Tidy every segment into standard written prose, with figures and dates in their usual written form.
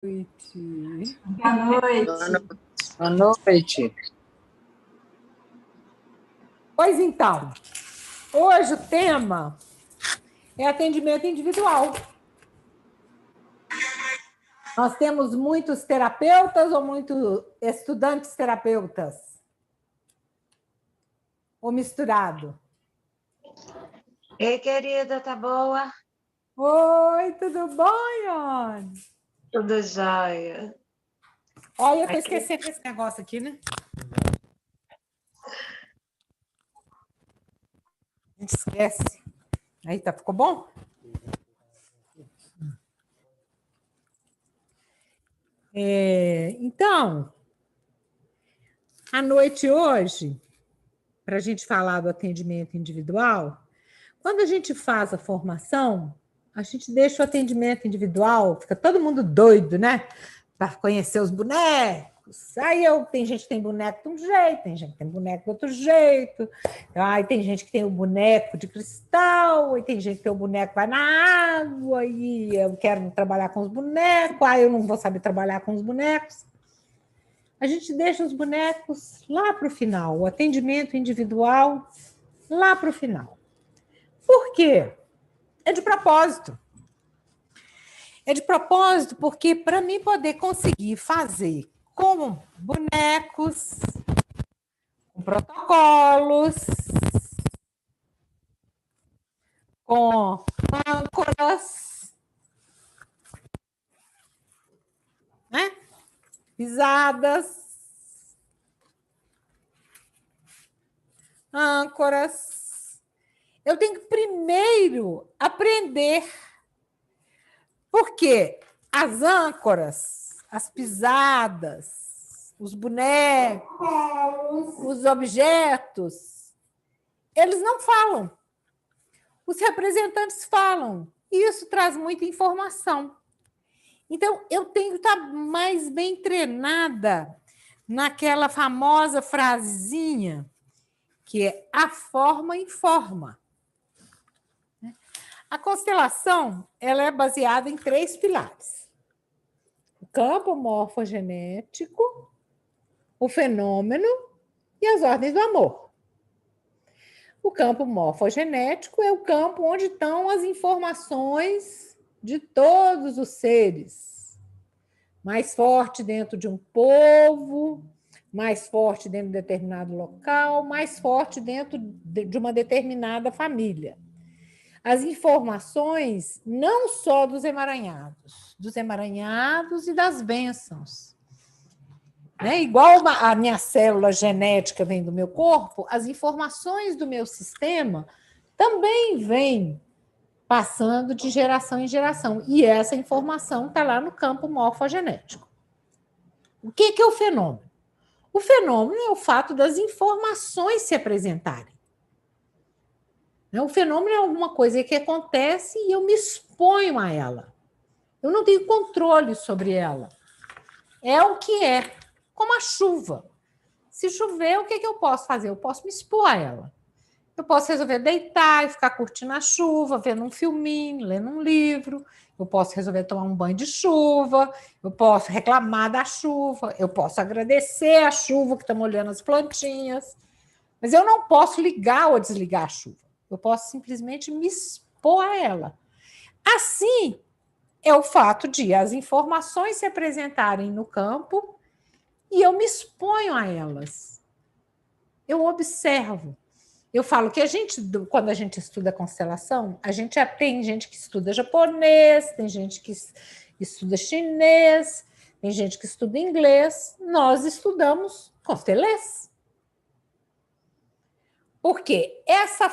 Noite. Boa noite. Boa noite. Pois então, hoje o tema é atendimento individual. Nós temos muitos terapeutas ou muitos estudantes terapeutas? Ou misturado? Ei, querida, tá boa? Oi, tudo bom, Ione? Tudo jóia. Olha, eu tô esquecendo esse negócio aqui, né? A gente esquece. Aí, tá, ficou bom? Então, à noite hoje, para a gente falar do atendimento individual, quando a gente faz a formação, a gente deixa o atendimento individual, fica todo mundo doido, né? Para conhecer os bonecos. Aí tem gente que tem boneco de um jeito, tem gente que tem boneco de outro jeito. Aí tem gente que tem o boneco de cristal, e tem gente que tem o boneco que vai na água, e eu quero trabalhar com os bonecos, aí eu não vou saber trabalhar com os bonecos. A gente deixa os bonecos lá para o final, o atendimento individual lá para o final. Por quê? É de propósito. É de propósito porque, para mim poder conseguir fazer com bonecos, com protocolos, com âncoras, né? Pisadas, âncoras. Eu tenho que primeiro aprender, porque as âncoras, as pisadas, os bonecos, os objetos, eles não falam. Os representantes falam. E isso traz muita informação. Então, eu tenho que estar mais bem treinada naquela famosa frasezinha que é a forma informa. A constelação ela é baseada em 3 pilares. O campo morfogenético, o fenômeno e as ordens do amor. O campo morfogenético é o campo onde estão as informações de todos os seres. Mais forte dentro de um povo, mais forte dentro de determinado local, mais forte dentro de uma determinada família. As informações não só dos emaranhados e das bênçãos. Né? Igual a minha célula genética vem do meu corpo, as informações do meu sistema também vêm passando de geração em geração. E essa informação está lá no campo morfogenético. O que é o fenômeno? O fenômeno é o fato das informações se apresentarem. O fenômeno é alguma coisa que acontece e eu me exponho a ela. Eu não tenho controle sobre ela. É o que é. Como a chuva. Se chover, o que eu posso fazer? Eu posso me expor a ela. Eu posso resolver deitar e ficar curtindo a chuva, vendo um filminho, lendo um livro. Eu posso resolver tomar um banho de chuva. Eu posso reclamar da chuva. Eu posso agradecer a chuva que está molhando as plantinhas. Mas eu não posso ligar ou desligar a chuva. Eu posso simplesmente me expor a ela. Assim é o fato de as informações se apresentarem no campo e eu me exponho a elas. Eu observo. Eu falo que quando a gente estuda constelação, tem gente que estuda japonês, tem gente que estuda chinês, tem gente que estuda inglês. Nós estudamos constelês. Porque essa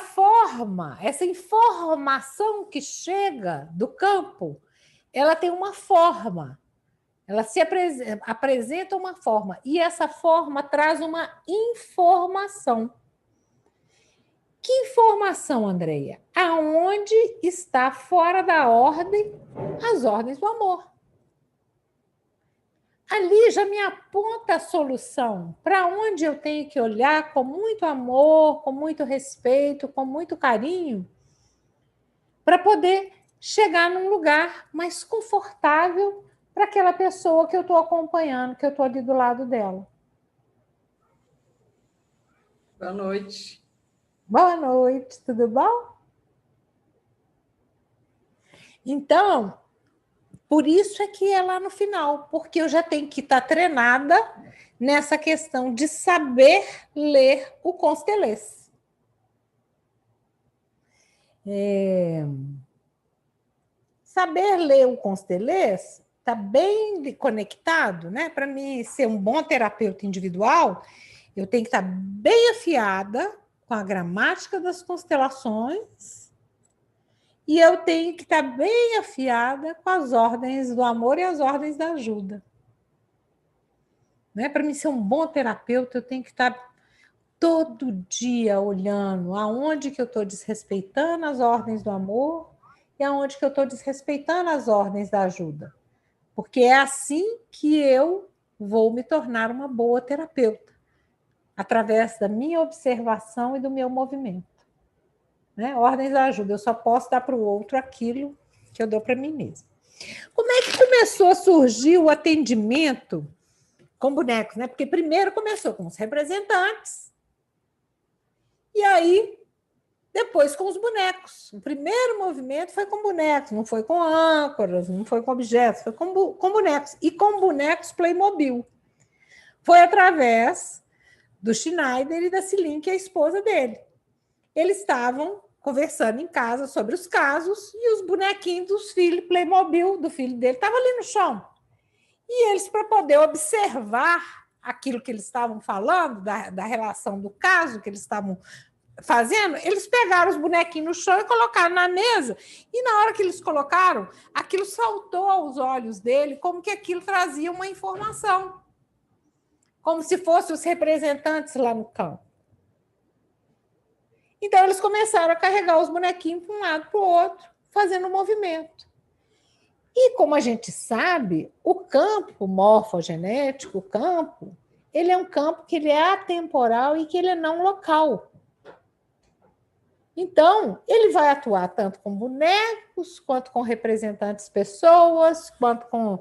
informação que chega do campo, ela tem uma forma. Ela se apresenta uma forma, e essa forma traz uma informação. Que informação, Andreia? Aonde está fora da ordem as ordens do amor? Ali já me aponta a solução para onde eu tenho que olhar com muito amor, com muito respeito, com muito carinho, para poder chegar num lugar mais confortável para aquela pessoa que eu estou acompanhando, que eu estou ali do lado dela. Boa noite. Boa noite, tudo bom? Então, por isso é que é lá no final, porque eu já tenho que estar treinada nessa questão de saber ler o Constelês. Saber ler o Constelês está bem conectado, né? Para mim ser um bom terapeuta individual, eu tenho que estar bem afiada com a gramática das constelações e eu tenho que estar bem afiada com as ordens do amor e as ordens da ajuda. Né? Para mim ser um bom terapeuta, eu tenho que estar todo dia olhando aonde que eu estou desrespeitando as ordens do amor e aonde que eu estou desrespeitando as ordens da ajuda. Porque é assim que eu vou me tornar uma boa terapeuta, através da minha observação e do meu movimento. Né? Ordens da ajuda, eu só posso dar para o outro aquilo que eu dou para mim mesma. Como é que começou a surgir o atendimento com bonecos? Né? Porque primeiro começou com os representantes, e aí depois com os bonecos. O primeiro movimento foi com bonecos, não foi com âncoras, não foi com objetos, foi com bonecos. E com bonecos Playmobil. Foi através do Schneider e da Celine, que é a esposa dele. Eles estavam conversando em casa sobre os casos e os bonequinhos dos filhos Playmobil, do filho dele, estavam ali no chão. E eles, para poder observar aquilo que eles estavam falando, da relação do caso que eles estavam fazendo, eles pegaram os bonequinhos no chão e colocaram na mesa, e na hora que eles colocaram, aquilo saltou aos olhos dele, como que aquilo trazia uma informação, como se fossem os representantes lá no campo. Então, eles começaram a carregar os bonequinhos para um lado para o outro, fazendo um movimento. E, como a gente sabe, o campo morfogenético, o campo, ele é um campo que ele é atemporal e que ele é não local. Então, ele vai atuar tanto com bonecos, quanto com representantes pessoas, quanto com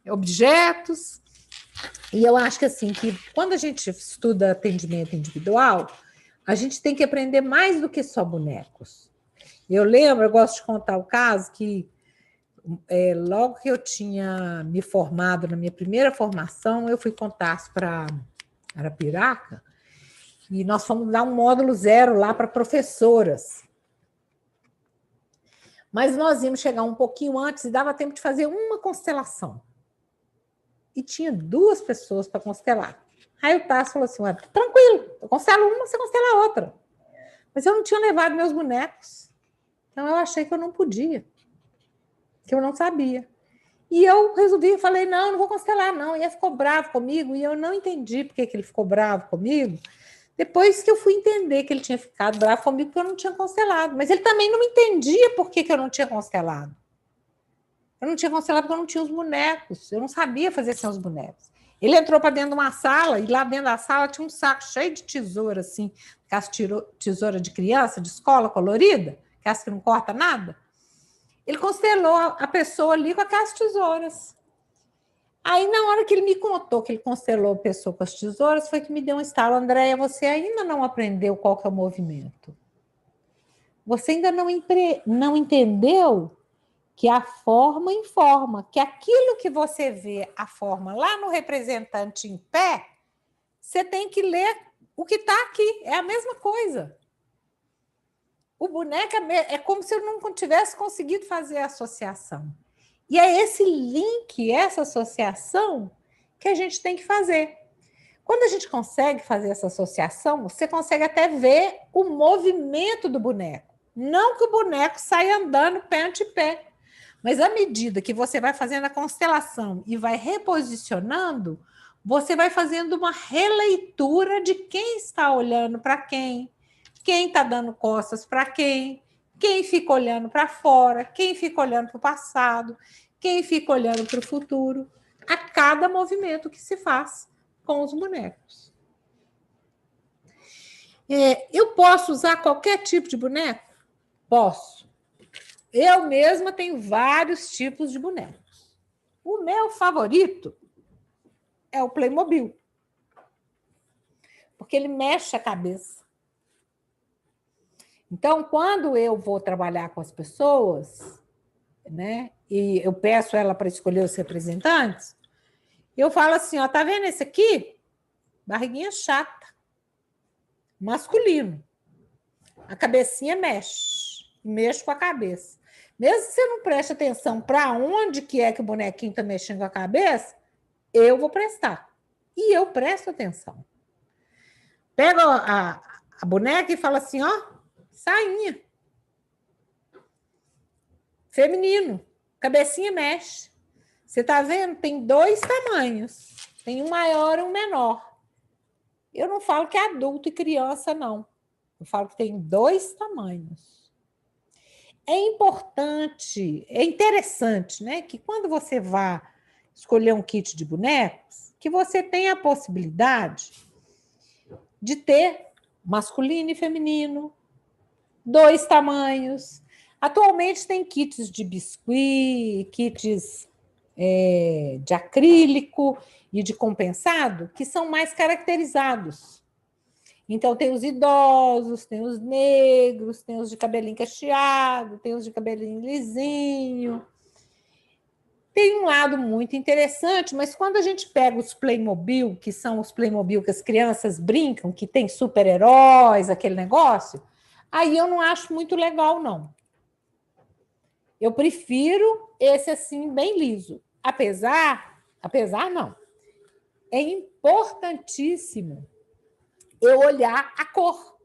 objetos. E eu acho que assim, que quando a gente estuda atendimento individual, a gente tem que aprender mais do que só bonecos. Eu gosto de contar o caso que logo que eu tinha me formado na minha primeira formação, eu fui contar para Arapiraca, e nós fomos dar um módulo 0 lá para professoras. Mas nós íamos chegar um pouquinho antes e dava tempo de fazer uma constelação. E tinha 2 pessoas para constelar. Aí o Tasso falou assim, tranquilo, eu constelo uma, você constela a outra. Mas eu não tinha levado meus bonecos. Então eu achei que eu não podia, que eu não sabia. E eu resolvi, falei, não vou constelar, não. E ele ficou bravo comigo, e eu não entendi por que ele ficou bravo comigo. Depois que eu fui entender que ele tinha ficado bravo comigo porque eu não tinha constelado. Mas ele também não entendia por que eu não tinha constelado. Eu não tinha constelado porque eu não tinha os bonecos. Eu não sabia fazer sem os bonecos. Ele entrou para dentro de uma sala, e lá dentro da sala tinha um saco cheio de tesoura, assim, aquelas tesoura de criança, de escola colorida, aquelas que não corta nada. Ele constelou a pessoa ali com aquelas tesouras. Aí, na hora que ele me contou que ele constelou a pessoa com as tesouras, foi que me deu um estalo. Andréia, você ainda não aprendeu qual que é o movimento. Você ainda não entendeu que a forma informa, que aquilo que você vê, a forma lá no representante em pé, você tem que ler o que está aqui. É a mesma coisa. O boneco é como se eu não tivesse conseguido fazer a associação. E é esse link, essa associação, que a gente tem que fazer. Quando a gente consegue fazer essa associação, você consegue até ver o movimento do boneco. Não que o boneco saia andando pé ante pé, mas à medida que você vai fazendo a constelação e vai reposicionando, você vai fazendo uma releitura de quem está olhando para quem está dando costas para quem fica olhando para fora, quem fica olhando para o passado, quem fica olhando para o futuro, a cada movimento que se faz com os bonecos. Eu posso usar qualquer tipo de boneco? Posso. Eu mesma tenho vários tipos de bonecos. O meu favorito é o Playmobil, porque ele mexe a cabeça. Então, quando eu vou trabalhar com as pessoas, né, e eu peço ela para escolher os representantes, eu falo assim, ó, tá vendo esse aqui? Barriguinha chata, masculino. A cabecinha mexe com a cabeça. Mesmo que você não preste atenção para onde que é que o bonequinho está mexendo com a cabeça, eu vou prestar. E eu presto atenção. Pega a boneca e fala assim, ó, sainha. Feminino, cabecinha mexe. Você está vendo? Tem 2 tamanhos. Tem um maior e um menor. Eu não falo que é adulto e criança, não. Eu falo que tem 2 tamanhos. É importante, é interessante, né? Que quando você vá escolher um kit de bonecos, que você tenha a possibilidade de ter masculino e feminino, 2 tamanhos. Atualmente tem kits de biscuit, kits de acrílico e de compensado, que são mais caracterizados. Então, tem os idosos, tem os negros, tem os de cabelinho cacheado, tem os de cabelinho lisinho. Tem um lado muito interessante, mas quando a gente pega os Playmobil, que são os Playmobil que as crianças brincam, que tem super-heróis, aquele negócio, aí eu não acho muito legal, não. Eu prefiro esse assim, bem liso. Apesar não. É importantíssimo eu olhar a cor.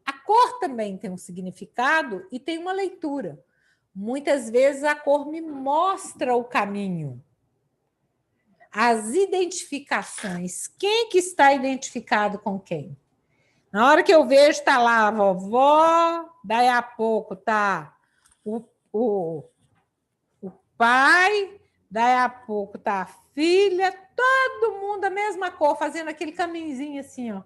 A cor também tem um significado e tem uma leitura. Muitas vezes a cor me mostra o caminho. As identificações. Quem que está identificado com quem? Na hora que eu vejo, está lá a vovó, daí a pouco está o pai, daí a pouco está a filha, todo mundo a mesma cor, fazendo aquele caminhozinho assim, ó.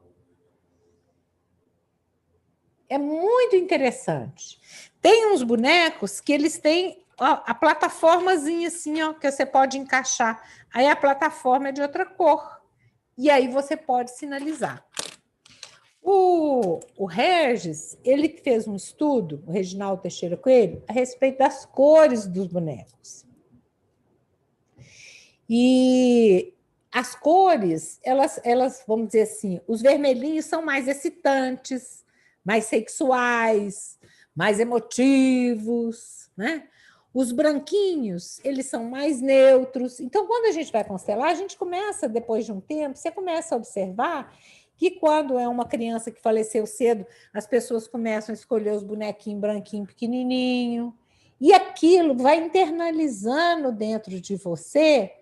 É muito interessante. Tem uns bonecos que eles têm a plataformazinha assim, ó, que você pode encaixar. Aí a plataforma é de outra cor. E aí você pode sinalizar. O Regis, ele fez um estudo, o Reginaldo Teixeira Coelho, a respeito das cores dos bonecos. E as cores, elas, vamos dizer assim, os vermelhinhos são mais excitantes, mais sexuais, mais emotivos, né? Os branquinhos, eles são mais neutros. Então, quando a gente vai constelar, a gente começa, depois de um tempo, você começa a observar que quando é uma criança que faleceu cedo, as pessoas começam a escolher os bonequinhos branquinhos pequenininho, e aquilo vai internalizando dentro de você.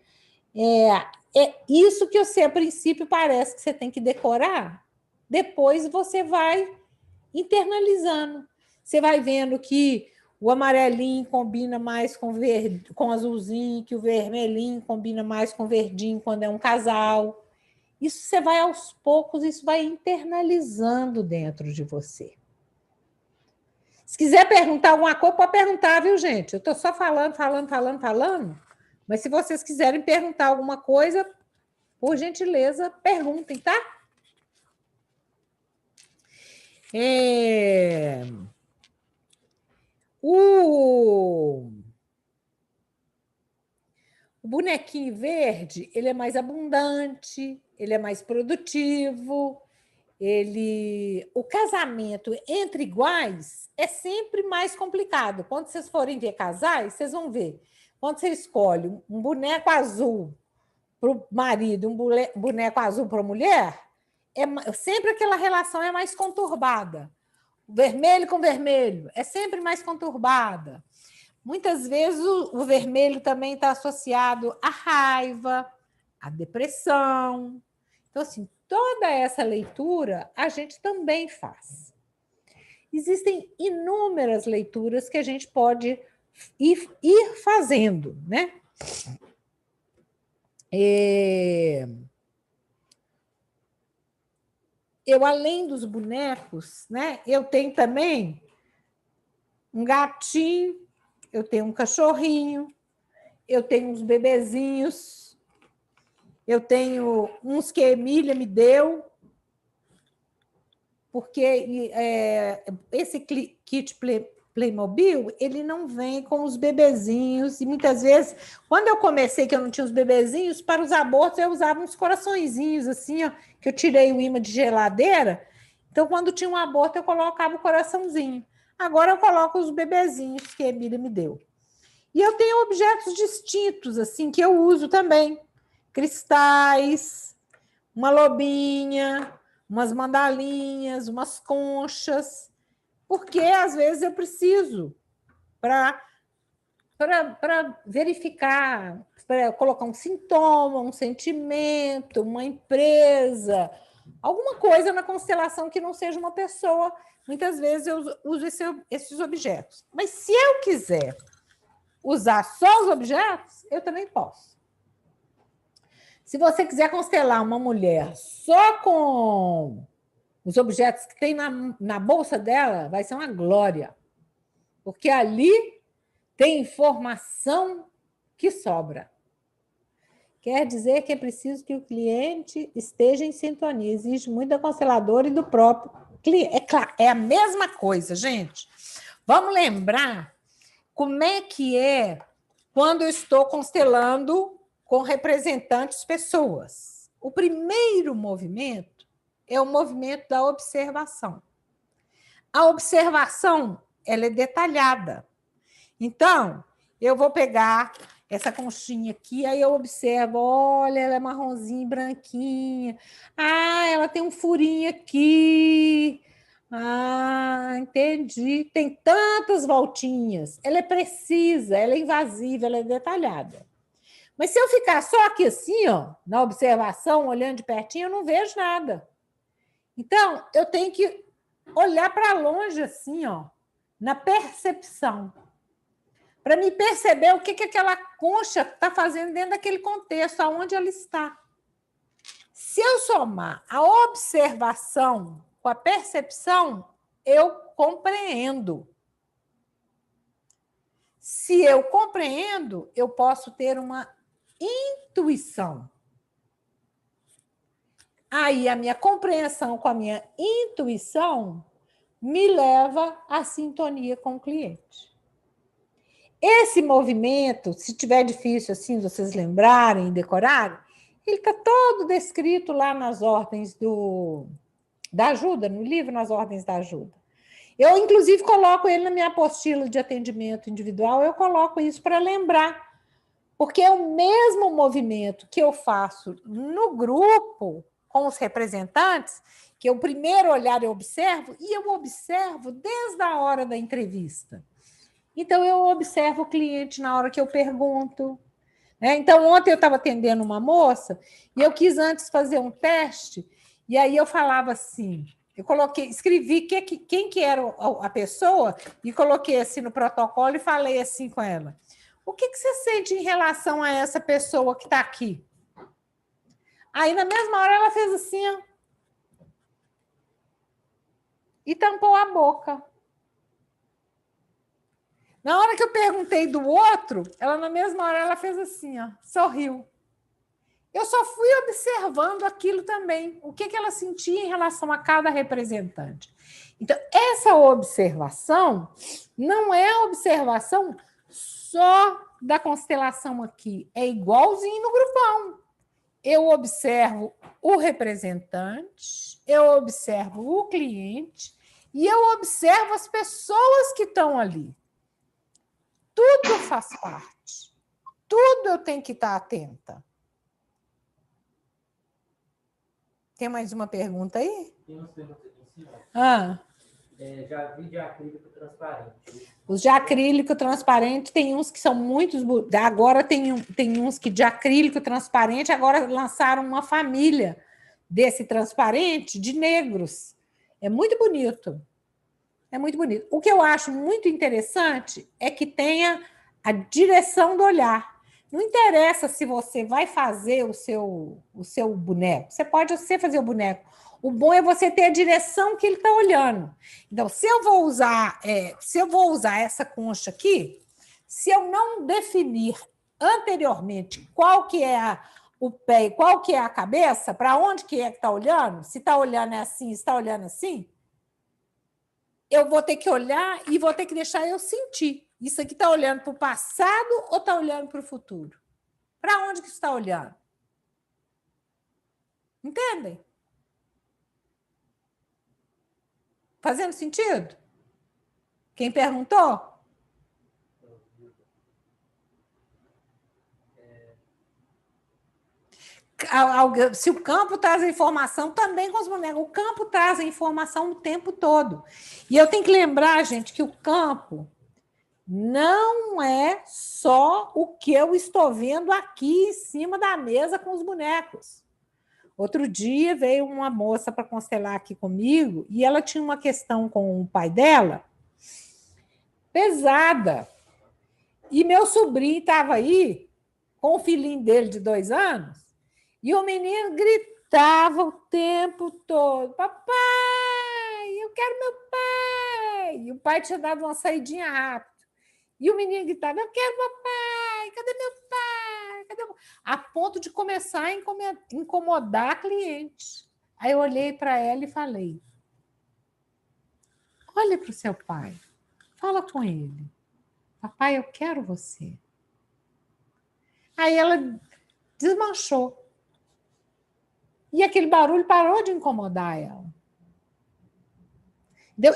É isso que você, a princípio, parece que você tem que decorar. Depois você vai internalizando. Você vai vendo que o amarelinho combina mais com verde, com azulzinho, que o vermelhinho combina mais com verdinho quando é um casal. Isso você vai aos poucos, isso vai internalizando dentro de você. Se quiser perguntar alguma coisa, pode perguntar, viu, gente? Eu estou só falando. Mas se vocês quiserem perguntar alguma coisa, por gentileza, perguntem, tá? O bonequinho verde, ele é mais abundante, ele é mais produtivo, o casamento entre iguais é sempre mais complicado. Quando vocês forem ver casais, vocês vão ver. Quando você escolhe um boneco azul para o marido, um boneco azul para a mulher, sempre aquela relação é mais conturbada. Vermelho com vermelho é sempre mais conturbada. Muitas vezes o vermelho também está associado à raiva, à depressão. Então, assim, toda essa leitura a gente também faz. Existem inúmeras leituras que a gente pode ir fazendo, né? Eu, além dos bonecos, né, eu tenho também um gatinho, eu tenho um cachorrinho, eu tenho uns bebezinhos, eu tenho uns que a Emília me deu, porque esse kit Playmobil, ele não vem com os bebezinhos, e muitas vezes, quando eu comecei que eu não tinha os bebezinhos, para os abortos eu usava uns coraçõezinhos assim, ó, que eu tirei o imã de geladeira, então quando tinha um aborto eu colocava o coraçãozinho. Agora eu coloco os bebezinhos que a Emília me deu. E eu tenho objetos distintos, assim, que eu uso também. Cristais, uma lobinha, umas mandalinhas, umas conchas, porque às vezes eu preciso para verificar, para colocar um sintoma, um sentimento, uma empresa, alguma coisa na constelação que não seja uma pessoa. Muitas vezes eu uso esses objetos. Mas se eu quiser usar só os objetos, eu também posso. Se você quiser constelar uma mulher só com os objetos que tem na bolsa dela, vai ser uma glória. Porque ali tem informação que sobra. Quer dizer que é preciso que o cliente esteja em sintonia. Exige muito da consteladora e do próprio cliente. É claro, é a mesma coisa, gente. Vamos lembrar como é que é quando eu estou constelando com representantes pessoas. O primeiro movimento é o movimento da observação. A observação, ela é detalhada. Então, eu vou pegar essa conchinha aqui, aí eu observo, olha, ela é marronzinha e branquinha. Ah, ela tem um furinho aqui. Ah, entendi. Tem tantas voltinhas. Ela é precisa, ela é invasiva, ela é detalhada. Mas se eu ficar só aqui assim, ó, na observação, olhando de pertinho, eu não vejo nada. Então, eu tenho que olhar para longe assim, ó, na percepção, para me perceber o que aquela concha está fazendo dentro daquele contexto, aonde ela está. Se eu somar a observação com a percepção, eu compreendo. Se eu compreendo, eu posso ter uma intuição. Aí a minha compreensão com a minha intuição me leva à sintonia com o cliente. Esse movimento, se tiver difícil assim, vocês lembrarem, decorarem, ele está todo descrito lá nas ordens da ajuda, no livro Nas Ordens da Ajuda. Eu, inclusive, coloco ele na minha apostila de atendimento individual, eu coloco isso para lembrar, porque é o mesmo movimento que eu faço no grupo, com os representantes, que o primeiro olhar eu observo, e eu observo desde a hora da entrevista. Então, eu observo o cliente na hora que eu pergunto. Né? Então, ontem eu estava atendendo uma moça, e eu quis antes fazer um teste, e aí eu falava assim, eu escrevi quem que era a pessoa, e coloquei assim no protocolo e falei assim com ela. O que você sente em relação a essa pessoa que está aqui? Aí, na mesma hora, ela fez assim, ó, e tampou a boca. Na hora que eu perguntei do outro, ela, na mesma hora, ela fez assim, ó, sorriu. Eu só fui observando aquilo também, o que ela sentia em relação a cada representante. Então, essa observação não é a observação só da constelação aqui, é igualzinho no grupão. Eu observo o representante, eu observo o cliente e eu observo as pessoas que estão ali. Tudo faz parte. Tudo eu tenho que estar atenta. Tem mais uma pergunta aí? Tem umas perguntas aqui em cima. Já vi de acrílico transparente. Os de acrílico transparente tem uns que são muitos. Agora tem uns que de acrílico transparente, agora lançaram uma família desse transparente de negros. É muito bonito. É muito bonito. O que eu acho muito interessante é que tenha a direção do olhar. Não interessa se você vai fazer o seu boneco. Você pode fazer o boneco. O bom é você ter a direção que ele está olhando. Então, se eu vou usar essa concha aqui, se eu não definir anteriormente qual que é o pé e qual que é a cabeça, para onde que é que está olhando, se está olhando assim, se está olhando assim, eu vou ter que olhar e vou ter que deixar eu sentir. Isso aqui está olhando para o passado ou está olhando para o futuro? Para onde que está olhando? Entendem? Fazendo sentido? Quem perguntou? Se o campo traz a informação, também com os bonecos. O campo traz a informação o tempo todo. E eu tenho que lembrar, gente, que o campo não é só o que eu estou vendo aqui em cima da mesa com os bonecos. Outro dia veio uma moça para constelar aqui comigo e ela tinha uma questão com o pai dela pesada. E meu sobrinho estava aí com o filhinho dele de 2 anos e o menino gritava o tempo todo: papai, eu quero meu pai. E o pai tinha dado uma saidinha rápida. E o menino gritava: eu quero papai, cadê meu pai? Cadê meu... A ponto de começar a incomodar a cliente. Aí eu olhei para ela e falei: olha para o seu pai, fala com ele. Papai, eu quero você. Aí ela desmanchou. E aquele barulho parou de incomodar ela.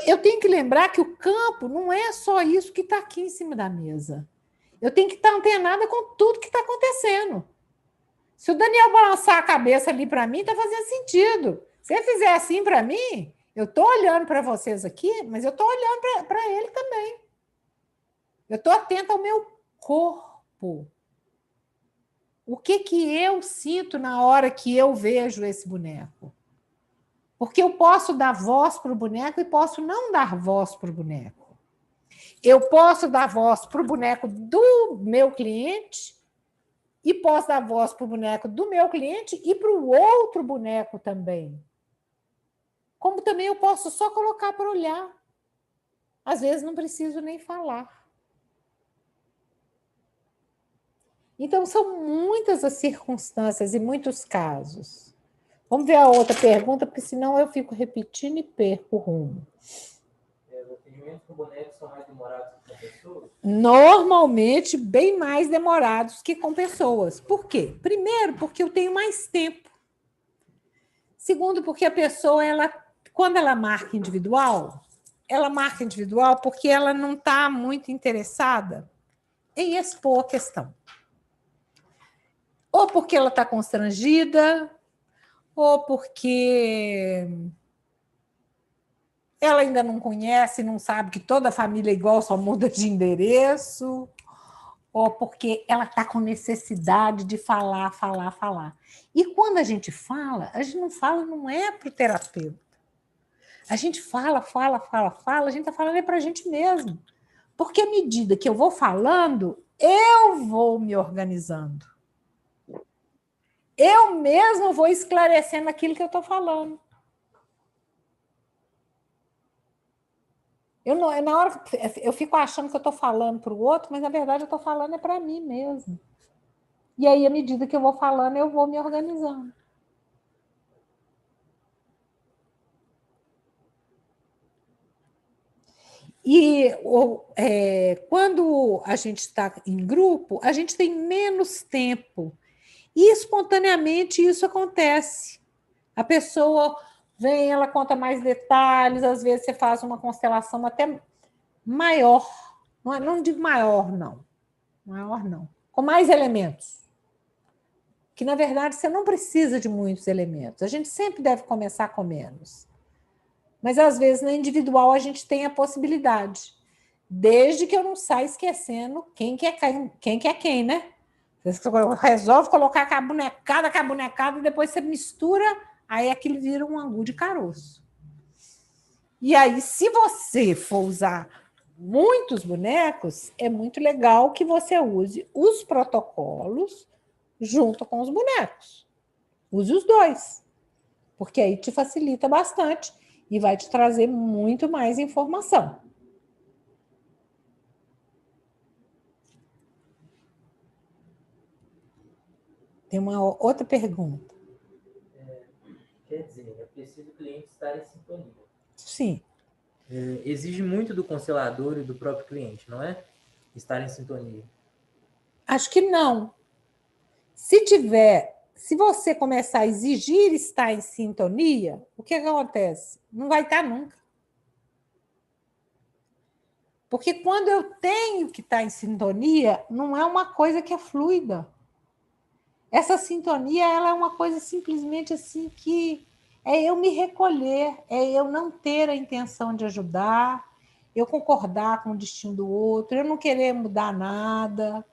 Eu tenho que lembrar que o campo não é só isso que está aqui em cima da mesa. Eu tenho que estar antenada com tudo que está acontecendo. Se o Daniel balançar a cabeça ali para mim, está fazendo sentido. Se ele fizer assim para mim, eu estou olhando para vocês aqui, mas eu estou olhando para ele também. Eu estou atenta ao meu corpo. O que eu sinto na hora que eu vejo esse boneco? Porque eu posso dar voz para o boneco e posso não dar voz para o boneco. Eu posso dar voz para o boneco do meu cliente e posso dar voz para o boneco do meu cliente e para o outro boneco também. Como também eu posso só colocar para olhar. Às vezes não preciso nem falar. Então, são muitas as circunstâncias e muitos casos. Vamos ver a outra pergunta, porque senão eu fico repetindo e perco o rumo. Os atendimentos com bonecos são mais demorados que com pessoas? Normalmente, bem mais demorados que com pessoas. Por quê? Primeiro, porque eu tenho mais tempo. Segundo, porque a pessoa, quando ela marca individual porque ela não está muito interessada em expor a questão. Ou porque ela está constrangida, ou porque ela ainda não conhece, não sabe que toda a família é igual, só muda de endereço, ou porque ela está com necessidade de falar. E quando a gente não fala, não é para o terapeuta. A gente fala, a gente está falando é para a gente mesmo. Porque à medida que eu vou falando, eu vou me organizando. Eu mesmo vou esclarecendo aquilo que eu estou falando. Na hora eu fico achando que eu estou falando para o outro, mas na verdade eu estou falando é para mim mesmo. E aí, à medida que eu vou falando, eu vou me organizando. E quando a gente está em grupo, a gente tem menos tempo. E espontaneamente isso acontece. A pessoa vem, ela conta mais detalhes, às vezes você faz uma constelação até maior. Não digo maior, não. Maior, não. Com mais elementos. Que, na verdade, você não precisa de muitos elementos. A gente sempre deve começar com menos. Mas, às vezes, na individual, a gente tem a possibilidade. Desde que eu não saia esquecendo quem que é quem, né? Você resolve colocar com a bonecada, e depois você mistura, aí aquilo vira um angu de caroço. E aí, se você for usar muitos bonecos, é muito legal que você use os protocolos junto com os bonecos. Use os dois, porque aí te facilita bastante e vai te trazer muito mais informação. Tem uma outra pergunta. Quer dizer, é preciso o cliente estar em sintonia. Sim. Exige muito do constelador e do próprio cliente, não é? Estar em sintonia. Acho que não. Se você começar a exigir estar em sintonia, o que acontece? Não vai estar nunca. Porque quando eu tenho que estar em sintonia, não é uma coisa que é fluida. Essa sintonia, ela é uma coisa simplesmente assim que é eu me recolher, é eu não ter a intenção de ajudar, eu concordar com o destino do outro, eu não querer mudar nada,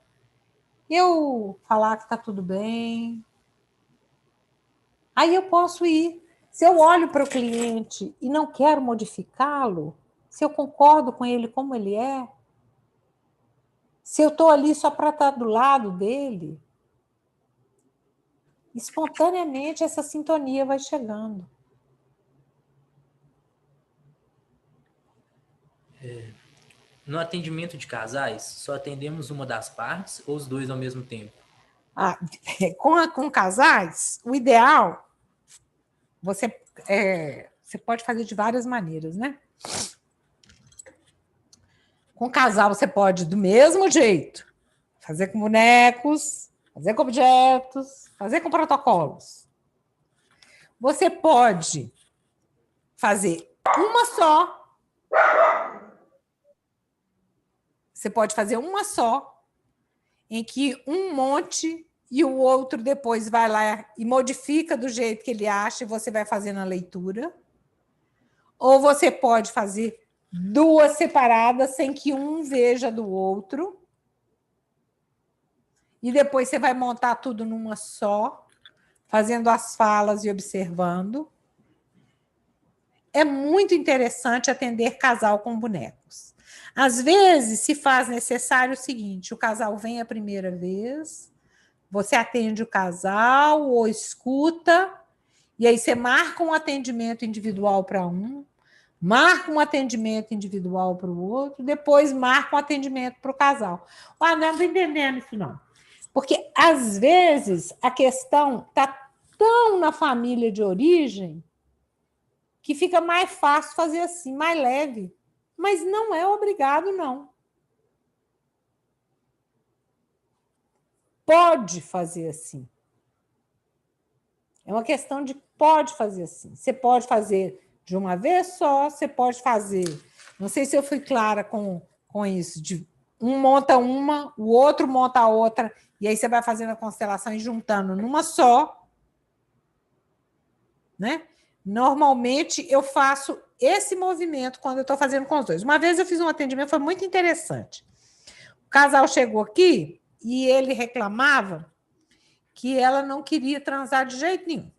eu falar que está tudo bem. Aí eu posso ir. Se eu olho para o cliente e não quero modificá-lo, se eu concordo com ele como ele é, se eu estou ali só para estar do lado dele, espontaneamente essa sintonia vai chegando. No atendimento de casais, só atendemos uma das partes ou os dois ao mesmo tempo? Com casais, o ideal você pode fazer de várias maneiras, né? Com casal, você pode, do mesmo jeito, fazer com bonecos, fazer com objetos, fazer com protocolos. Você pode fazer uma só. Você pode fazer uma só, em que um monte e o outro depois vai lá e modifica do jeito que ele acha e você vai fazendo a leitura. Ou você pode fazer duas separadas sem que um veja do outro. E depois você vai montar tudo numa só, fazendo as falas e observando. É muito interessante atender casal com bonecos. Às vezes, se faz necessário o seguinte, o casal vem a primeira vez, você atende o casal ou escuta, e aí você marca um atendimento individual para um, marca um atendimento individual para o outro, depois marca um atendimento para o casal. Ah, não estou entendendo isso, não. Porque, às vezes, a questão está tão na família de origem que fica mais fácil fazer assim, mais leve. Mas não é obrigado, não. Pode fazer assim. É uma questão de pode fazer assim. Você pode fazer de uma vez só, você pode fazer... Não sei se eu fui clara com isso, de um monta uma, o outro monta a outra, e aí você vai fazendo a constelação e juntando numa só, né? Normalmente, eu faço esse movimento quando eu estou fazendo com os dois. Uma vez eu fiz um atendimento, foi muito interessante. O casal chegou aqui e ele reclamava que ela não queria transar de jeito nenhum.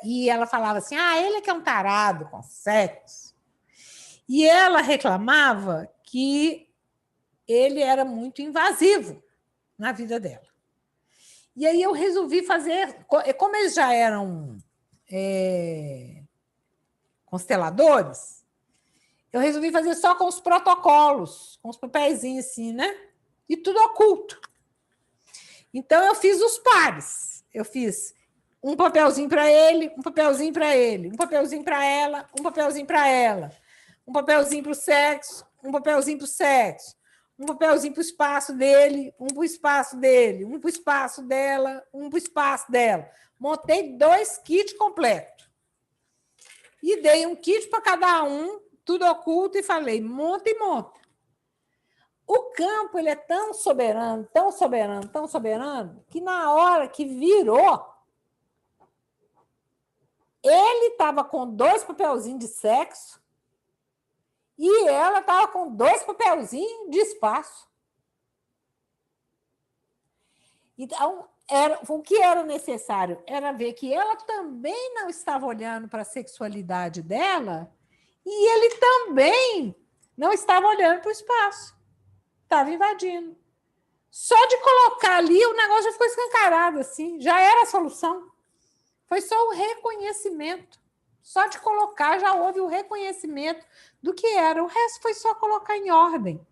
E ela falava assim, ele é que é um tarado com sexo. E ela reclamava que ele era muito invasivo na vida dela. E aí eu resolvi fazer... Como eles já eram consteladores, eu resolvi fazer só com os protocolos, com os papeizinhos assim, né? E tudo oculto. Então, eu fiz os pares. Eu fiz um papelzinho para ele, um papelzinho para ele, um papelzinho para ela, um papelzinho para ela, um papelzinho para o sexo, um papelzinho para o sexo, um papelzinho para o espaço dele, um para o espaço dele, um para o espaço dela, um para o espaço dela. Montei 2 kits completos. E dei um kit para cada um, tudo oculto, e falei, monta e monta. O campo ele é tão soberano, tão soberano, tão soberano, que na hora que virou, ele estava com 2 papelzinhos de sexo e ela estava com 2 papelzinhos de espaço. Então, o que era necessário era ver que ela também não estava olhando para a sexualidade dela e ele também não estava olhando para o espaço. Estava invadindo. Só de colocar ali, o negócio já ficou escancarado, assim, já era a solução. Foi só o reconhecimento. Só de colocar já houve o reconhecimento do que era. O resto foi só colocar em ordem.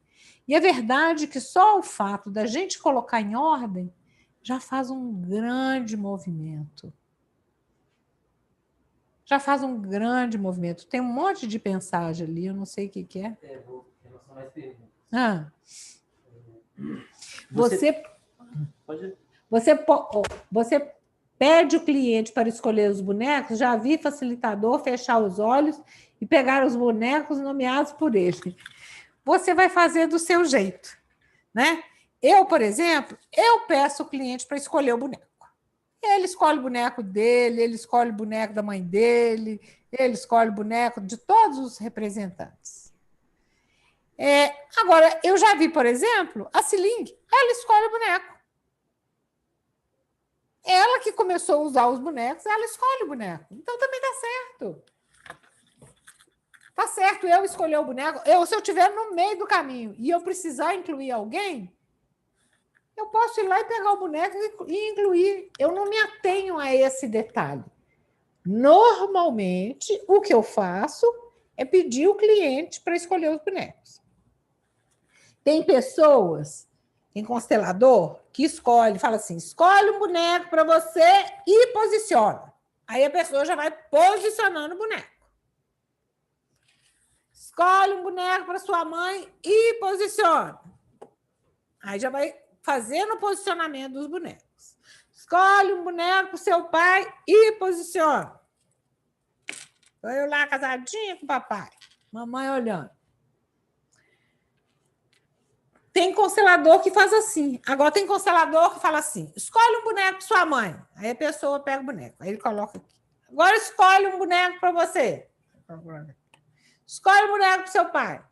E é verdade que só o fato da gente colocar em ordem já faz um grande movimento. Já faz um grande movimento. Tem um monte de pensagem ali, eu não sei o que é. Vou em relação a mais perguntas. Você pede o cliente para escolher os bonecos, já vi facilitador fechar os olhos e pegar os bonecos nomeados por ele. Você vai fazer do seu jeito, né? Eu, por exemplo, eu peço o cliente para escolher o boneco. Ele escolhe o boneco dele, ele escolhe o boneco da mãe dele, ele escolhe o boneco de todos os representantes. Agora, eu já vi, por exemplo, a Ciling, ela escolhe o boneco. Ela que começou a usar os bonecos, ela escolhe o boneco. Então, também dá certo. Tá certo eu escolher o boneco. Se eu estiver no meio do caminho e eu precisar incluir alguém, eu posso ir lá e pegar o boneco e incluir. Eu não me atenho a esse detalhe. Normalmente, o que eu faço é pedir o cliente para escolher os bonecos. Tem pessoas, tem constelador, que escolhe, fala assim, escolhe um boneco para você e posiciona. Aí a pessoa já vai posicionando o boneco. Escolhe um boneco para sua mãe e posiciona. Aí já vai fazendo o posicionamento dos bonecos. Escolhe um boneco para o seu pai e posiciona. Estou eu lá casadinha com o papai, mamãe olhando. Tem constelador que faz assim. Agora tem constelador que fala assim, escolhe um boneco para sua mãe. Aí a pessoa pega o boneco, aí ele coloca aqui. Agora escolhe um boneco para você. Escolhe um boneco para seu pai.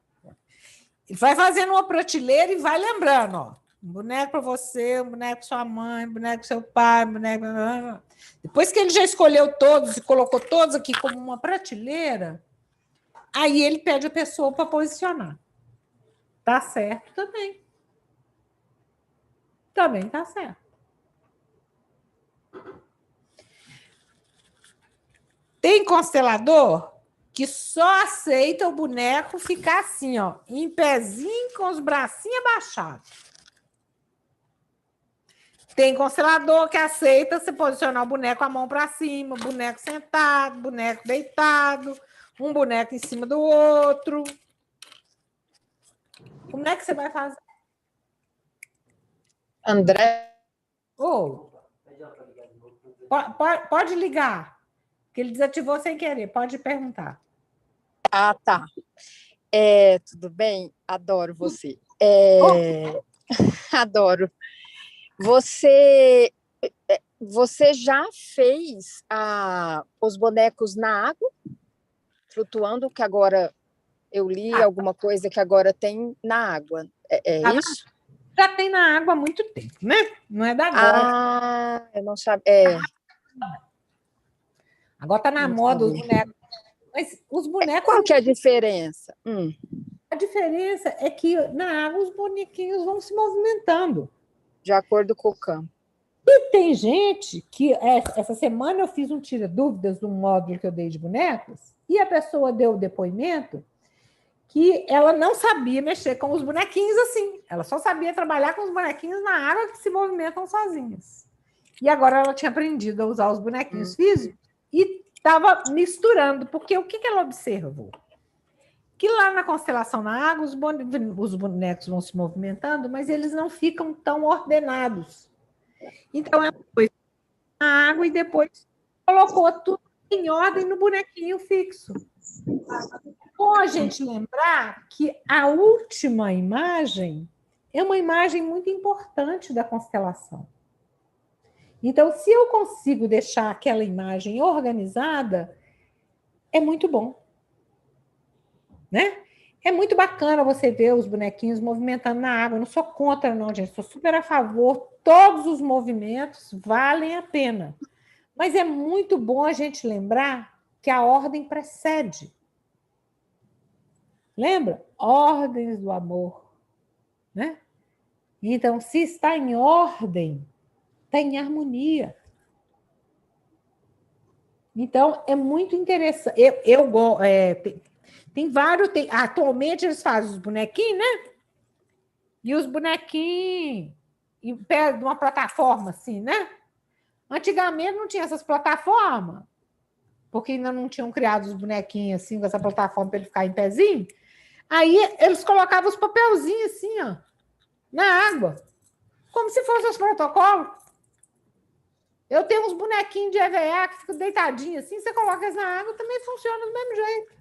Ele vai fazendo uma prateleira e vai lembrando, ó. Um boneco para você, um boneco para sua mãe, um boneco para seu pai, um boneco... Depois que ele já escolheu todos e colocou todos aqui como uma prateleira, aí ele pede a pessoa para posicionar. Tá certo também. Também tá certo. Tem constelador que só aceita o boneco ficar assim, ó, em pezinho com os bracinhos abaixados. Tem constelador que aceita você posicionar o boneco com a mão para cima, boneco sentado, boneco deitado, um boneco em cima do outro. Como é que você vai fazer? André? Pode ligar, que ele desativou sem querer, pode perguntar. Ah, tá. Tudo bem? Adoro você. Adoro. Você já fez os bonecos na água, flutuando, que agora eu li alguma coisa que agora tem na água. Isso? Já tem na água há muito tempo, né? Não é da agora. Eu não sabia. Agora está na moda os bonecos. Mas os bonecos... Qual que é a diferença? A diferença é que na água os bonequinhos vão se movimentando. De acordo com o campo. E tem gente que... Essa semana eu fiz um tira-dúvidas de um módulo que eu dei de bonecos e a pessoa deu o depoimento que ela não sabia mexer com os bonequinhos assim. Ela só sabia trabalhar com os bonequinhos na água que se movimentam sozinhos. E agora ela tinha aprendido a usar os bonequinhos físicos e estava misturando, porque o que ela observou? Que lá na constelação na água, os bonecos vão se movimentando, mas eles não ficam tão ordenados. Então, ela foi na água e depois colocou tudo em ordem no bonequinho fixo. Bom a gente lembrar que a última imagem é uma imagem muito importante da constelação. Então, se eu consigo deixar aquela imagem organizada, é muito bom. Né? É muito bacana você ver os bonequinhos movimentando na água. Eu não sou contra, não, gente. Sou super a favor. Todos os movimentos valem a pena. Mas é muito bom a gente lembrar que a ordem precede. Lembra? Ordens do amor. Né? Então, se está em ordem, está em harmonia. Então, é muito interessante. Tem vários... Atualmente, eles fazem os bonequinhos, né? E os bonequinhos e pega de uma plataforma assim, né? Antigamente não tinha essas plataformas, porque ainda não tinham criado os bonequinhos assim, com essa plataforma para ele ficar em pezinho. Aí eles colocavam os papelzinhos assim, ó, na água, como se fossem os protocolos. Eu tenho uns bonequinhos de EVA que ficam deitadinhos assim, você coloca eles na água, também funciona do mesmo jeito.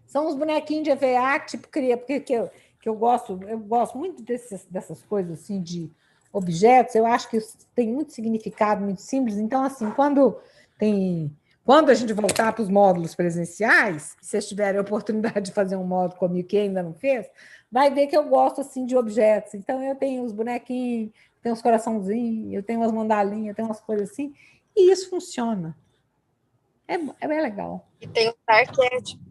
São os bonequinhos de EVA, tipo, porque eu gosto muito dessas coisas assim de objetos, eu acho que tem muito significado, muito simples. Então, assim, quando a gente voltar para os módulos presenciais, se vocês tiverem a oportunidade de fazer um módulo comigo que ainda não fez, vai ver que eu gosto assim de objetos. Então, eu tenho os bonequinhos, tenho os coraçãozinhos, eu tenho umas mandalinhas, eu tenho umas coisas assim, e isso funciona. É bem legal. E tem os arquétipos.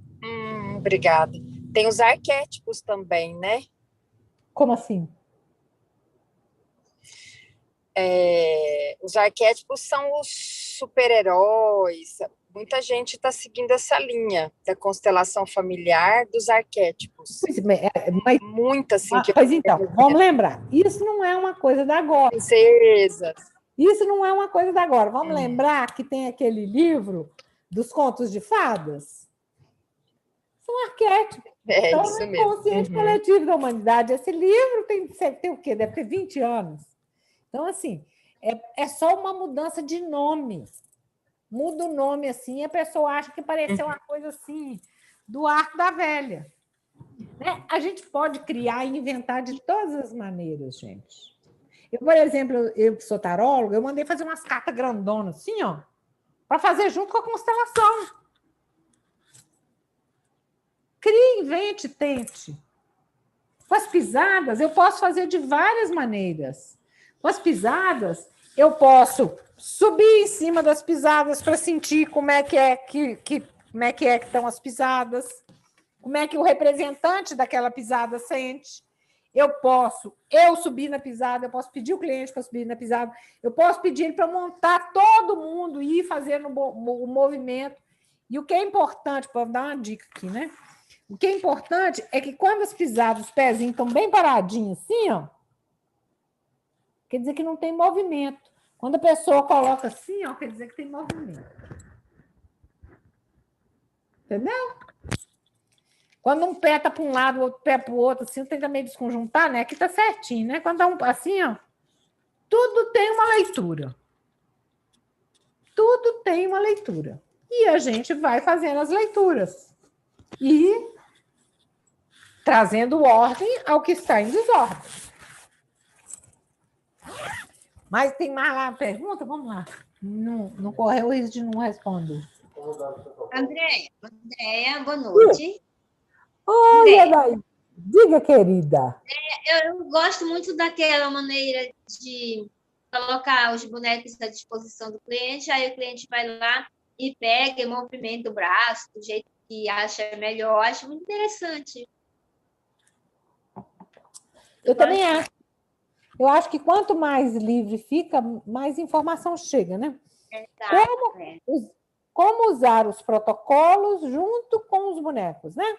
Obrigada. Tem os arquétipos também, né? Como assim? Os arquétipos são os super-heróis. Muita gente está seguindo essa linha da constelação familiar dos arquétipos. Mas muita, assim. Mas então, vamos lembrar, isso não é uma coisa da agora. Princesas. Isso não é uma coisa da agora. Vamos lembrar que tem aquele livro dos contos de fadas. São arquétipos. Então, Isso é mesmo. inconsciente coletivo da humanidade. Esse livro tem o quê? Deve ter 20 anos. Então, assim, é só uma mudança de nome. Muda o nome assim, e a pessoa acha que pareceu uma coisa assim, do arco da velha. Né? A gente pode criar e inventar de todas as maneiras, gente. Eu, por exemplo, eu que sou taróloga, eu mandei fazer umas cartas grandonas, assim, ó, para fazer junto com a constelação. Crie, invente, tente. Com as pisadas, eu posso fazer de várias maneiras. Com as pisadas, eu posso subir em cima das pisadas para sentir como é que estão as pisadas, como é que o representante daquela pisada sente. Eu subir na pisada, eu posso pedir o cliente para subir na pisada, eu posso pedir ele para montar todo mundo e ir fazendo o movimento. E o que é importante, para dar uma dica aqui, né? O que é importante é que quando as pisadas, os pezinhos estão bem paradinhos assim, ó, quer dizer que não tem movimento. Quando a pessoa coloca assim, ó, quer dizer que tem movimento. Entendeu? Quando um pé está para um lado, o outro pé para o outro, assim, tem que meio desconjuntar, né? Aqui está certinho, né? Quando dá assim, ó, tudo tem uma leitura. Tudo tem uma leitura. E a gente vai fazendo as leituras. E trazendo ordem ao que está em desordem. Mas tem mais lá pergunta? Vamos lá. Não correu o risco de não responder. Andréia, boa noite. Oi, Adair. Diga, querida. Eu gosto muito daquela maneira de colocar os bonecos à disposição do cliente, aí o cliente vai lá e pega e movimenta o braço do jeito que acha melhor. Acho muito interessante. Eu também acho. Eu acho que quanto mais livre fica, mais informação chega, né? Como usar os protocolos junto com os bonecos, né?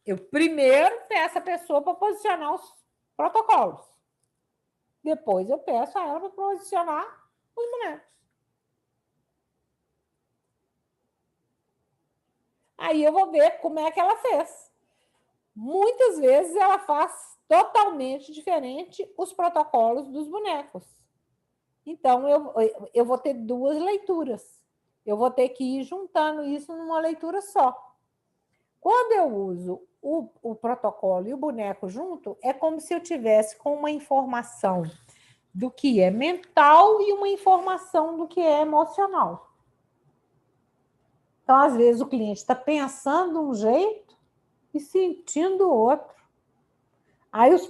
Eu primeiro peço a pessoa para posicionar os protocolos. Depois eu peço a ela para posicionar os bonecos. Aí eu vou ver como é que ela fez. Muitas vezes ela faz totalmente diferente os protocolos dos bonecos. Então, eu vou ter duas leituras. Eu vou ter que ir juntando isso numa leitura só. Quando eu uso o protocolo e o boneco junto, é como se eu tivesse com uma informação do que é mental e uma informação do que é emocional. Então, às vezes, o cliente está pensando um jeito e sentindo outro. Aí os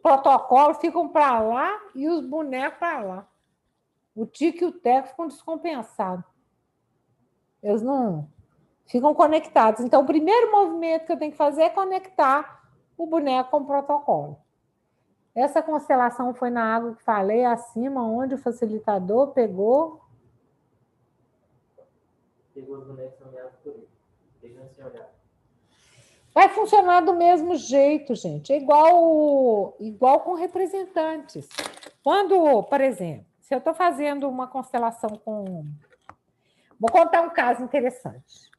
protocolos ficam para lá e os bonecos para lá. O tico e o teco ficam descompensados. Eles não ficam conectados. Então, o primeiro movimento que eu tenho que fazer é conectar o boneco com o protocolo. Essa constelação foi na água que falei acima, onde o facilitador pegou. Pegou os bonecos nomeados por ele. Pegando sem olhar. Vai funcionar do mesmo jeito, gente. É igual com representantes. Quando, por exemplo, se eu estou fazendo uma constelação com... Vou contar um caso interessante.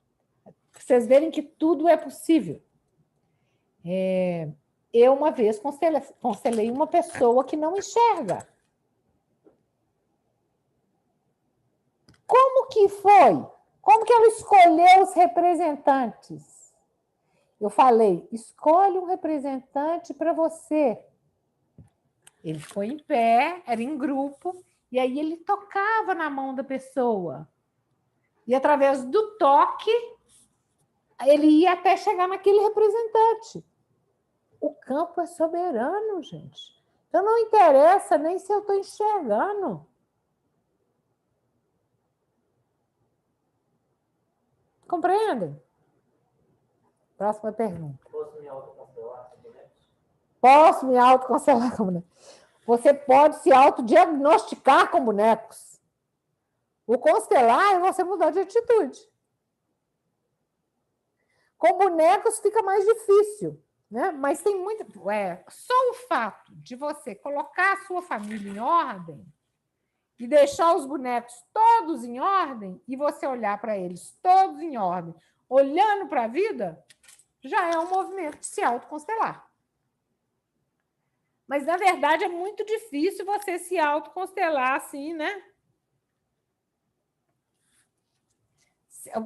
Para vocês verem que tudo é possível. Eu, uma vez, constelei uma pessoa que não enxerga. Como que foi? Como que ela escolheu os representantes? Eu falei, escolhe um representante para você. Ele ficou em pé, era em grupo, e aí ele tocava na mão da pessoa. E através do toque, ele ia até chegar naquele representante. O campo é soberano, gente. Então não interessa nem se eu estou enxergando. Compreendem? Próxima pergunta. Posso me autoconstelar com bonecos? Posso me autoconstelar com bonecos? Você pode se autodiagnosticar com bonecos. O constelar é você mudar de atitude. Com bonecos fica mais difícil, né? Mas tem muito... só o fato de você colocar a sua família em ordem e deixar os bonecos todos em ordem e você olhar para eles todos em ordem, olhando para a vida, já é um movimento de se autoconstelar. Mas, na verdade, é muito difícil você se autoconstelar assim, né?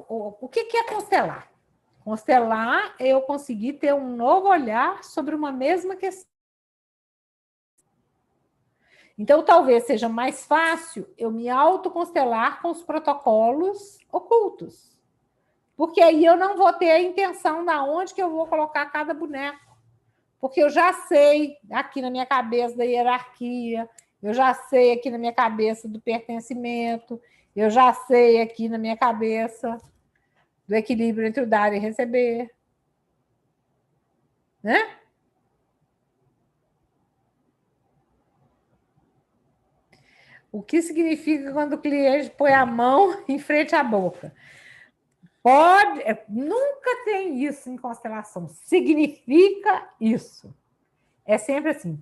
O que é constelar? Constelar é eu conseguir ter um novo olhar sobre uma mesma questão. Então, talvez seja mais fácil eu me autoconstelar com os protocolos ocultos. Porque aí eu não vou ter a intenção de onde que eu vou colocar cada boneco. Porque eu já sei aqui na minha cabeça da hierarquia, eu já sei aqui na minha cabeça do pertencimento, eu já sei aqui na minha cabeça do equilíbrio entre o dar e receber. Né? O que significa quando o cliente põe a mão em frente à boca? Nunca tem isso em constelação. Significa isso. É sempre assim.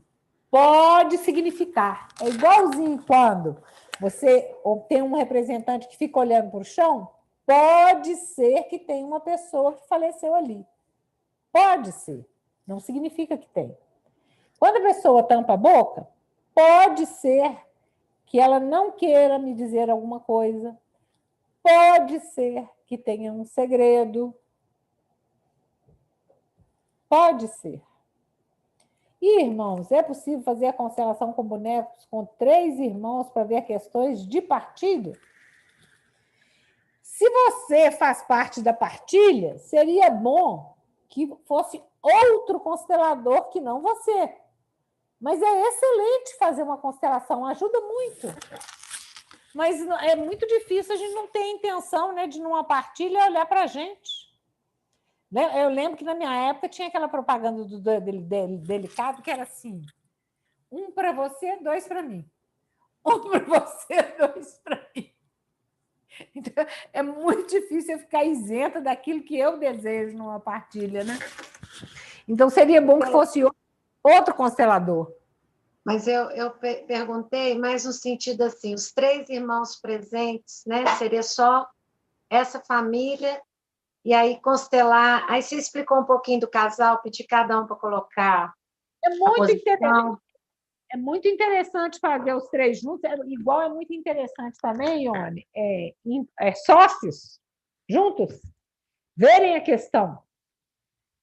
Pode significar. É igualzinho quando você tem um representante que fica olhando para o chão, pode ser que tenha uma pessoa que faleceu ali. Pode ser. Não significa que tem. Quando a pessoa tampa a boca, pode ser que ela não queira me dizer alguma coisa. Pode ser que tenha um segredo. Pode ser. E, irmãos, é possível fazer a constelação com bonecos com 3 irmãos para ver questões de partilha? Se você faz parte da partilha, seria bom que fosse outro constelador que não você. Mas é excelente fazer uma constelação, ajuda muito. Mas é muito difícil, a gente não ter a intenção, né, de numa partilha olhar para a gente. Eu lembro que na minha época tinha aquela propaganda do delicado que era assim: 1 para você, 2 para mim. 1 para você, 2 para mim. Então, é muito difícil eu ficar isenta daquilo que eu desejo numa partilha, né? Então, seria bom que fosse outro constelador. Mas eu perguntei mais no sentido assim, os 3 irmãos presentes, né? Seria só essa família, e aí constelar. Aí você explicou um pouquinho do casal, pedir cada um para colocar. É muito interessante fazer os 3 juntos. Igual é muito interessante também, Ione, sócios juntos verem a questão.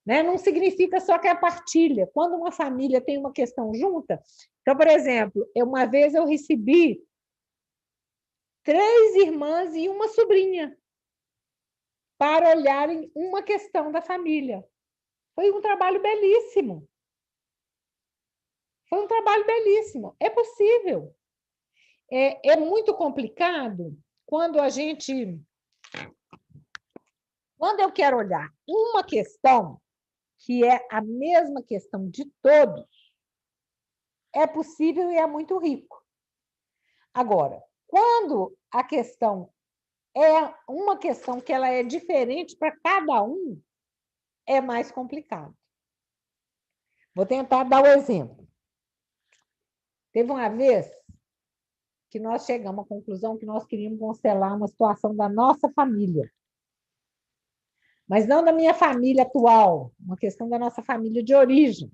Né? Não significa só que é a partilha. Quando uma família tem uma questão junta... Então, por exemplo, uma vez eu recebi 3 irmãs e uma sobrinha para olharem uma questão da família. Foi um trabalho belíssimo. Foi um trabalho belíssimo. É possível. É muito complicado quando Quando eu quero olhar uma questão que é a mesma questão de todos, é possível e é muito rico. Agora, quando a questão é uma questão que ela é diferente para cada um, é mais complicado. Vou tentar dar o exemplo. Teve uma vez que nós chegamos à conclusão que nós queríamos constelar uma situação da nossa família. Mas não da minha família atual, uma questão da nossa família de origem.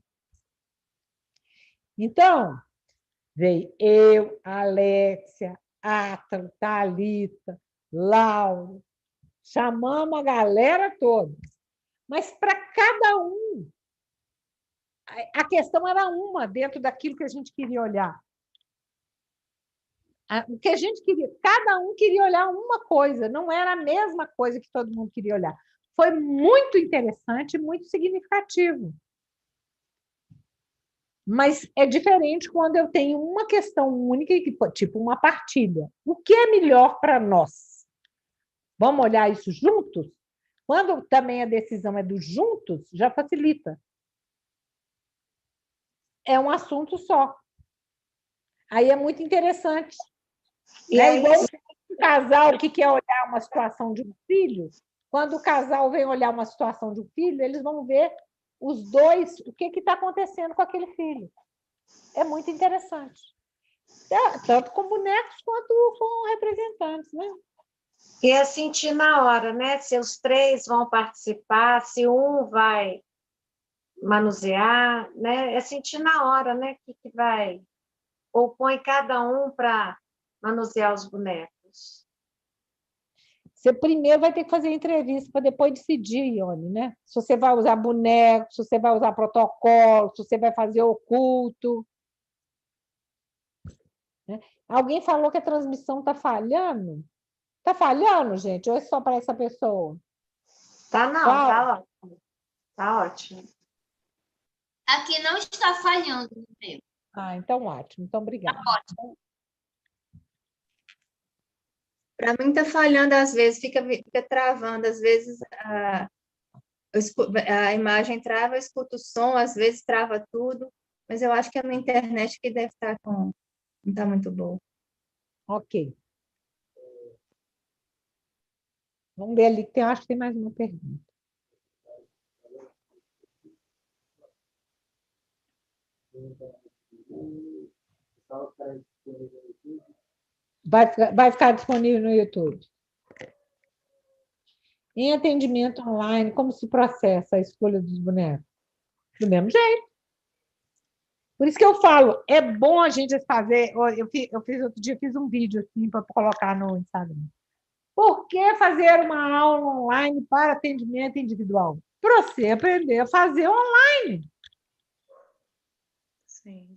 Então, veio eu, Alexia, Átalo, Thalita, Lauro, chamamos a galera toda. Mas para cada um, a questão era uma dentro daquilo que a gente queria olhar. O que a gente queria, cada um queria olhar uma coisa, não era a mesma coisa que todo mundo queria olhar. Foi muito interessante, muito significativo. Mas é diferente quando eu tenho uma questão única, tipo uma partilha. O que é melhor para nós? Vamos olhar isso juntos? Quando também a decisão é dos juntos, já facilita. É um assunto só. Aí é muito interessante. E é igual um casal que quer olhar uma situação de um filho. Quando o casal vem olhar uma situação de um filho, eles vão ver os dois, o que está acontecendo com aquele filho. É muito interessante. Tanto com bonecos quanto com representantes, né? E é sentir na hora, né? Se os três vão participar, se um vai manusear, né? É sentir na hora, né? Que vai. Ou põe cada um para manusear os bonecos. Você primeiro vai ter que fazer entrevista para depois decidir, Ione, né? Se você vai usar boneco, se você vai usar protocolo, se você vai fazer oculto. Né? Alguém falou que a transmissão está falhando? Está falhando, gente? Ou é só para essa pessoa? Tá, não, tá ótimo. Tá ótimo. Aqui não está falhando no meu. Ah, então ótimo. Então, obrigada. Tá ótimo. Para mim está falhando às vezes, fica travando, às vezes a imagem trava, eu escuto o som, às vezes trava tudo, mas eu acho que a minha internet que deve estar não está muito boa. Ok. Vamos ver ali, que acho que tem mais uma pergunta. Vai ficar disponível no YouTube. Em atendimento online, como se processa a escolha dos bonecos? Do mesmo jeito. Por isso que eu falo, é bom a gente fazer. Eu fiz outro dia, fiz um vídeo assim para colocar no Instagram. Por que fazer uma aula online para atendimento individual? Para você aprender a fazer online. Sim.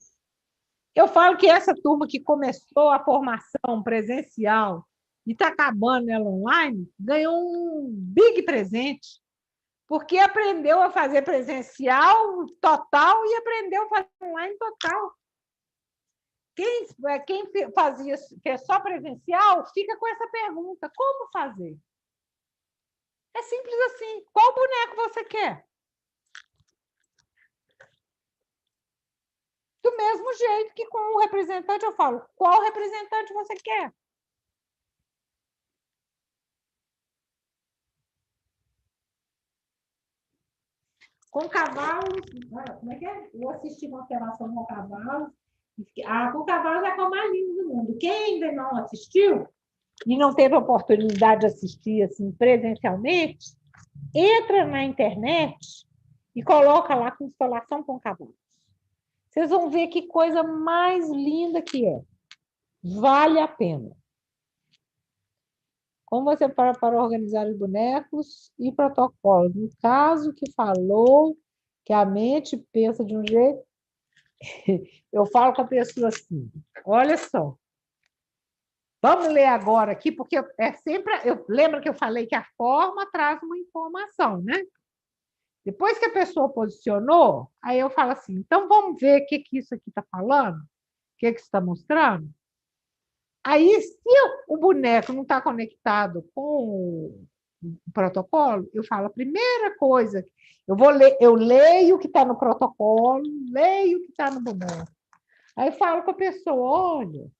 Eu falo que essa turma que começou a formação presencial e está acabando ela online, ganhou um big presente, porque aprendeu a fazer presencial total e aprendeu a fazer online total. Quem fez só presencial fica com essa pergunta: como fazer? É simples assim. Qual boneco você quer? Do mesmo jeito que com o representante eu falo: qual representante você quer? Com cavalos, como é que é? Eu assisti constelação com cavalos. Com cavalos é a coisa mais linda do mundo. Quem ainda não assistiu e não teve a oportunidade de assistir assim, presencialmente, entra na internet e coloca lá constelação com cavalos. Vocês vão ver que coisa mais linda que é. Vale a pena. Como você para organizar os bonecos e protocolos? No caso que falou que a mente pensa de um jeito, eu falo com a pessoa assim: olha só, vamos ler agora aqui, porque é sempre. Lembra que eu falei que a forma traz uma informação, né? Depois que a pessoa posicionou, aí eu falo assim: então vamos ver o que isso aqui está falando, o que está mostrando. Aí, se o boneco não está conectado com o protocolo, eu falo a primeira coisa, eu leio o que está no protocolo, leio o que está no boneco. Aí falo com a pessoa: olha,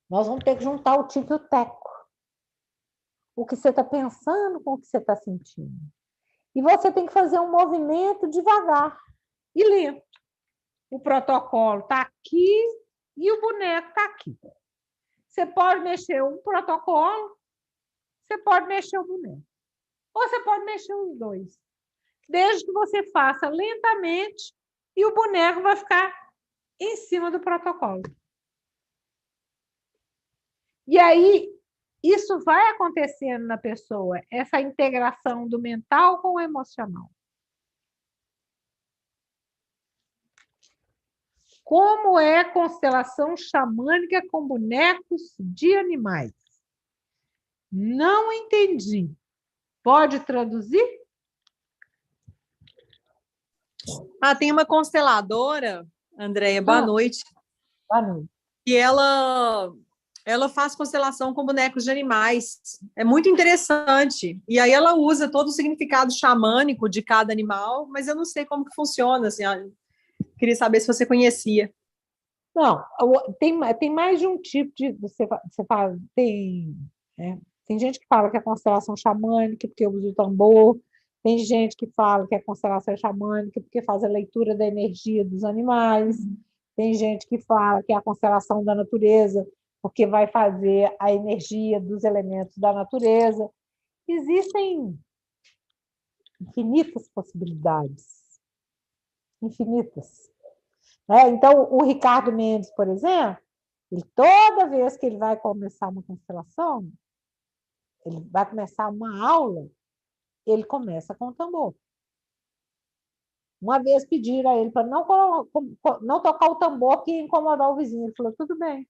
nós vamos ter que juntar o tico e o teco. O que você está pensando com o que você está sentindo. E você tem que fazer um movimento devagar e lento. O protocolo está aqui e o boneco está aqui. Você pode mexer um protocolo, você pode mexer o boneco. Ou você pode mexer os dois. Desde que você faça lentamente e o boneco vai ficar em cima do protocolo. E aí, isso vai acontecendo na pessoa, essa integração do mental com o emocional. Como é a constelação xamânica com bonecos de animais? Não entendi. Pode traduzir? Tem uma consteladora, Andréia, boa noite. Boa noite. E ela faz constelação com bonecos de animais. É muito interessante. E aí ela usa todo o significado xamânico de cada animal, mas eu não sei como que funciona. Assim, queria saber se você conhecia. Não, tem mais de um tipo de... Você fala, tem gente que fala que é constelação xamânica porque usa o tambor, tem gente que fala que é constelação xamânica porque faz a leitura da energia dos animais, tem gente que fala que é a constelação da natureza porque vai fazer a energia dos elementos da natureza. Existem infinitas possibilidades. Infinitas. Então, o Ricardo Mendes, por exemplo, toda vez que ele vai começar uma constelação, ele vai começar uma aula, ele começa com o tambor. Uma vez pediram a ele para não tocar o tambor que ia incomodar o vizinho. Ele falou, tudo bem.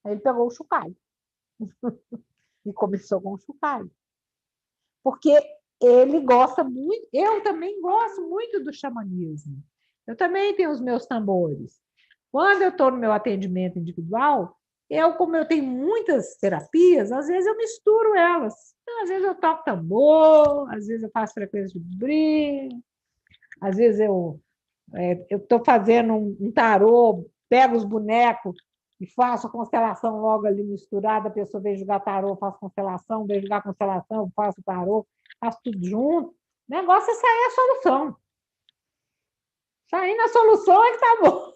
Aí ele pegou o chocalho. E começou com o chocalho. Porque ele gosta muito, eu também gosto muito do xamanismo. Eu também tenho os meus tambores. Quando eu estou no meu atendimento individual, como eu tenho muitas terapias, às vezes eu misturo elas. Então, às vezes eu toco tambor, às vezes eu faço frequência de brilho, às vezes eu estou fazendo um tarô, pego os bonecos e faço a constelação logo ali misturada, a pessoa vem jogar tarô, faço constelação, vem jogar constelação, faço tarô, faço tudo junto. O negócio é sair a solução. Sair na solução é que tá bom.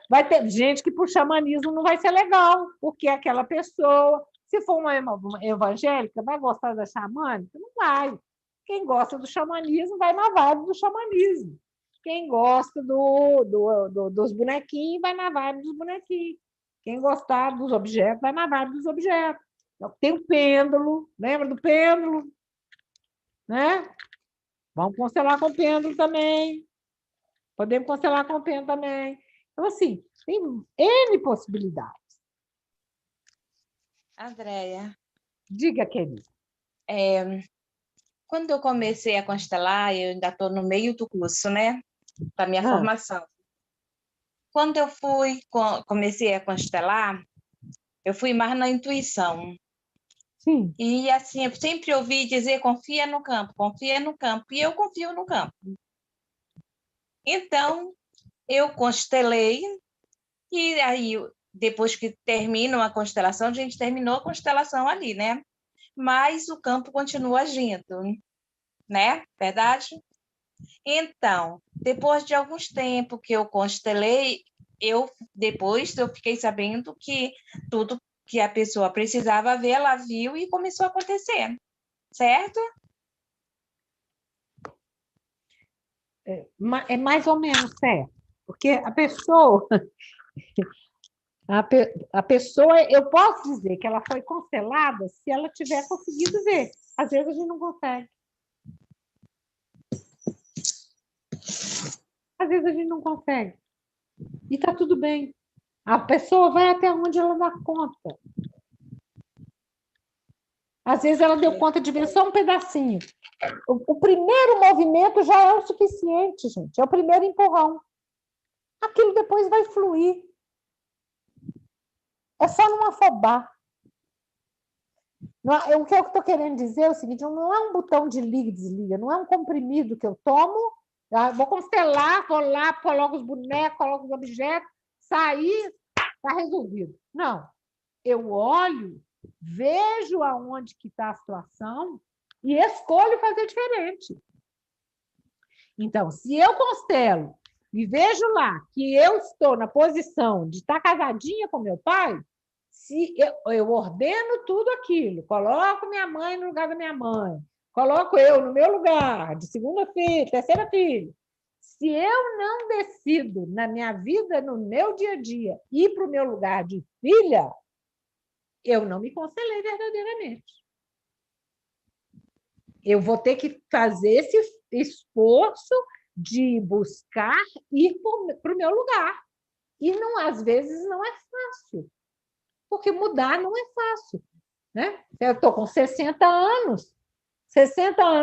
Vai ter gente que para o xamanismo não vai ser legal, porque aquela pessoa, se for uma evangélica, vai gostar da xamânica? Não vai. Quem gosta do xamanismo vai na vibe do xamanismo. Quem gosta dos bonequinhos vai na vibe dos bonequinhos. Quem gostar dos objetos vai na vibe dos objetos. Então, tem o pêndulo, lembra do pêndulo? Né? Vamos constelar com o pêndulo também. Podemos constelar com o pêndulo também. Então, assim, tem N possibilidades. Andréia. Diga, querida. Quando eu comecei a constelar, eu ainda estou no meio do curso, né? Da minha formação. Quando eu comecei a constelar, eu fui mais na intuição. Sim. E assim, eu sempre ouvi dizer, confia no campo, e eu confio no campo. Então, eu constelei, e aí, depois que termina a constelação, a gente terminou a constelação ali, né? Mas o campo continua agindo, né? Verdade? Então, depois de alguns tempos que eu constelei, depois eu fiquei sabendo que tudo que a pessoa precisava ver, ela viu e começou a acontecer, certo? É mais ou menos certo, porque a pessoa, eu posso dizer que ela foi constelada se ela tiver conseguido ver. Às vezes a gente não consegue. Às vezes a gente não consegue. E está tudo bem. A pessoa vai até onde ela dá conta. Às vezes ela deu conta de ver só um pedacinho. O primeiro movimento já é o suficiente, gente. É o primeiro empurrão. Aquilo depois vai fluir. É só não afobar. O que eu estou querendo dizer é o seguinte, não é um botão de liga e desliga, não é um comprimido que eu tomo, vou constelar, vou lá, coloco os bonecos, coloco os objetos, sair, está resolvido. Não. Eu olho, vejo aonde que está a situação, e escolho fazer diferente. Então, se eu constelo e vejo lá que eu estou na posição de estar casadinha com meu pai, se eu ordeno tudo aquilo, coloco minha mãe no lugar da minha mãe, coloco eu no meu lugar, de segunda filha, terceira filha. Se eu não decido na minha vida, no meu dia a dia, ir para o meu lugar de filha, eu não me constelei verdadeiramente. Eu vou ter que fazer esse esforço de buscar ir para o meu lugar. E não, às vezes não é fácil, porque mudar não é fácil. Né? Eu estou com 60 anos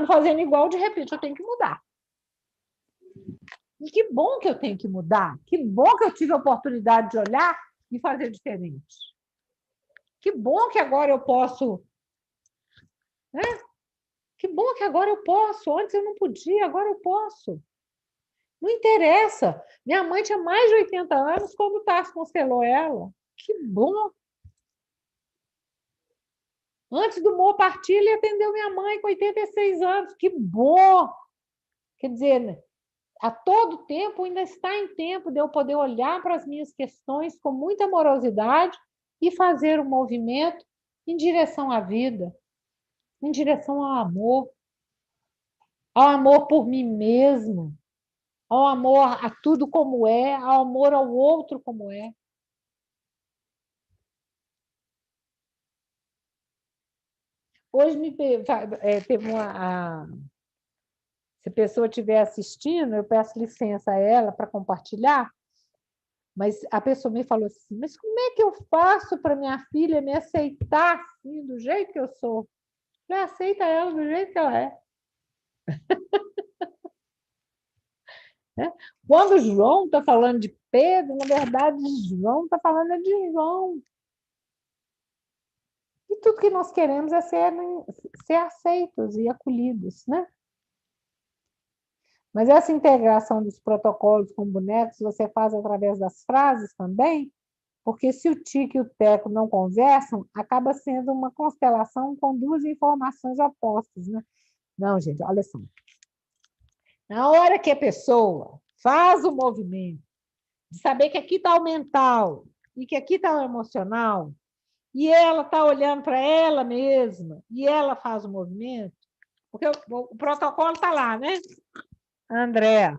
fazendo igual, de repente eu tenho que mudar. E que bom que eu tenho que mudar, que bom que eu tive a oportunidade de olhar e fazer diferente. Que bom que agora eu posso... Né? Que bom que agora eu posso. Antes eu não podia, agora eu posso. Não interessa. Minha mãe tinha mais de 80 anos quando o Tarso constelou ela. Que bom. Antes do Mo partir, ele atendeu minha mãe com 86 anos. Que bom. Quer dizer, a todo tempo, ainda está em tempo de eu poder olhar para as minhas questões com muita amorosidade e fazer um movimento em direção à vida, em direção ao amor por mim mesmo, ao amor a tudo como é, ao amor ao outro como é. Hoje teve uma... Se a pessoa estiver assistindo, eu peço licença a ela para compartilhar, mas a pessoa me falou assim, mas como é que eu faço para minha filha me aceitar assim, do jeito que eu sou? Eu falei, aceita ela do jeito que ela é. Quando o João está falando de Pedro, na verdade, João está falando de João. E tudo que nós queremos é ser aceitos e acolhidos, né? Mas essa integração dos protocolos com bonecos você faz através das frases também, porque se o Tico e o Teco não conversam, acaba sendo uma constelação com duas informações opostas, né? Não, gente, olha só. Na hora que a pessoa faz o movimento de saber que aqui está o mental e que aqui está o emocional, e ela está olhando para ela mesma, e ela faz o movimento, porque o protocolo está lá, né? Andréa,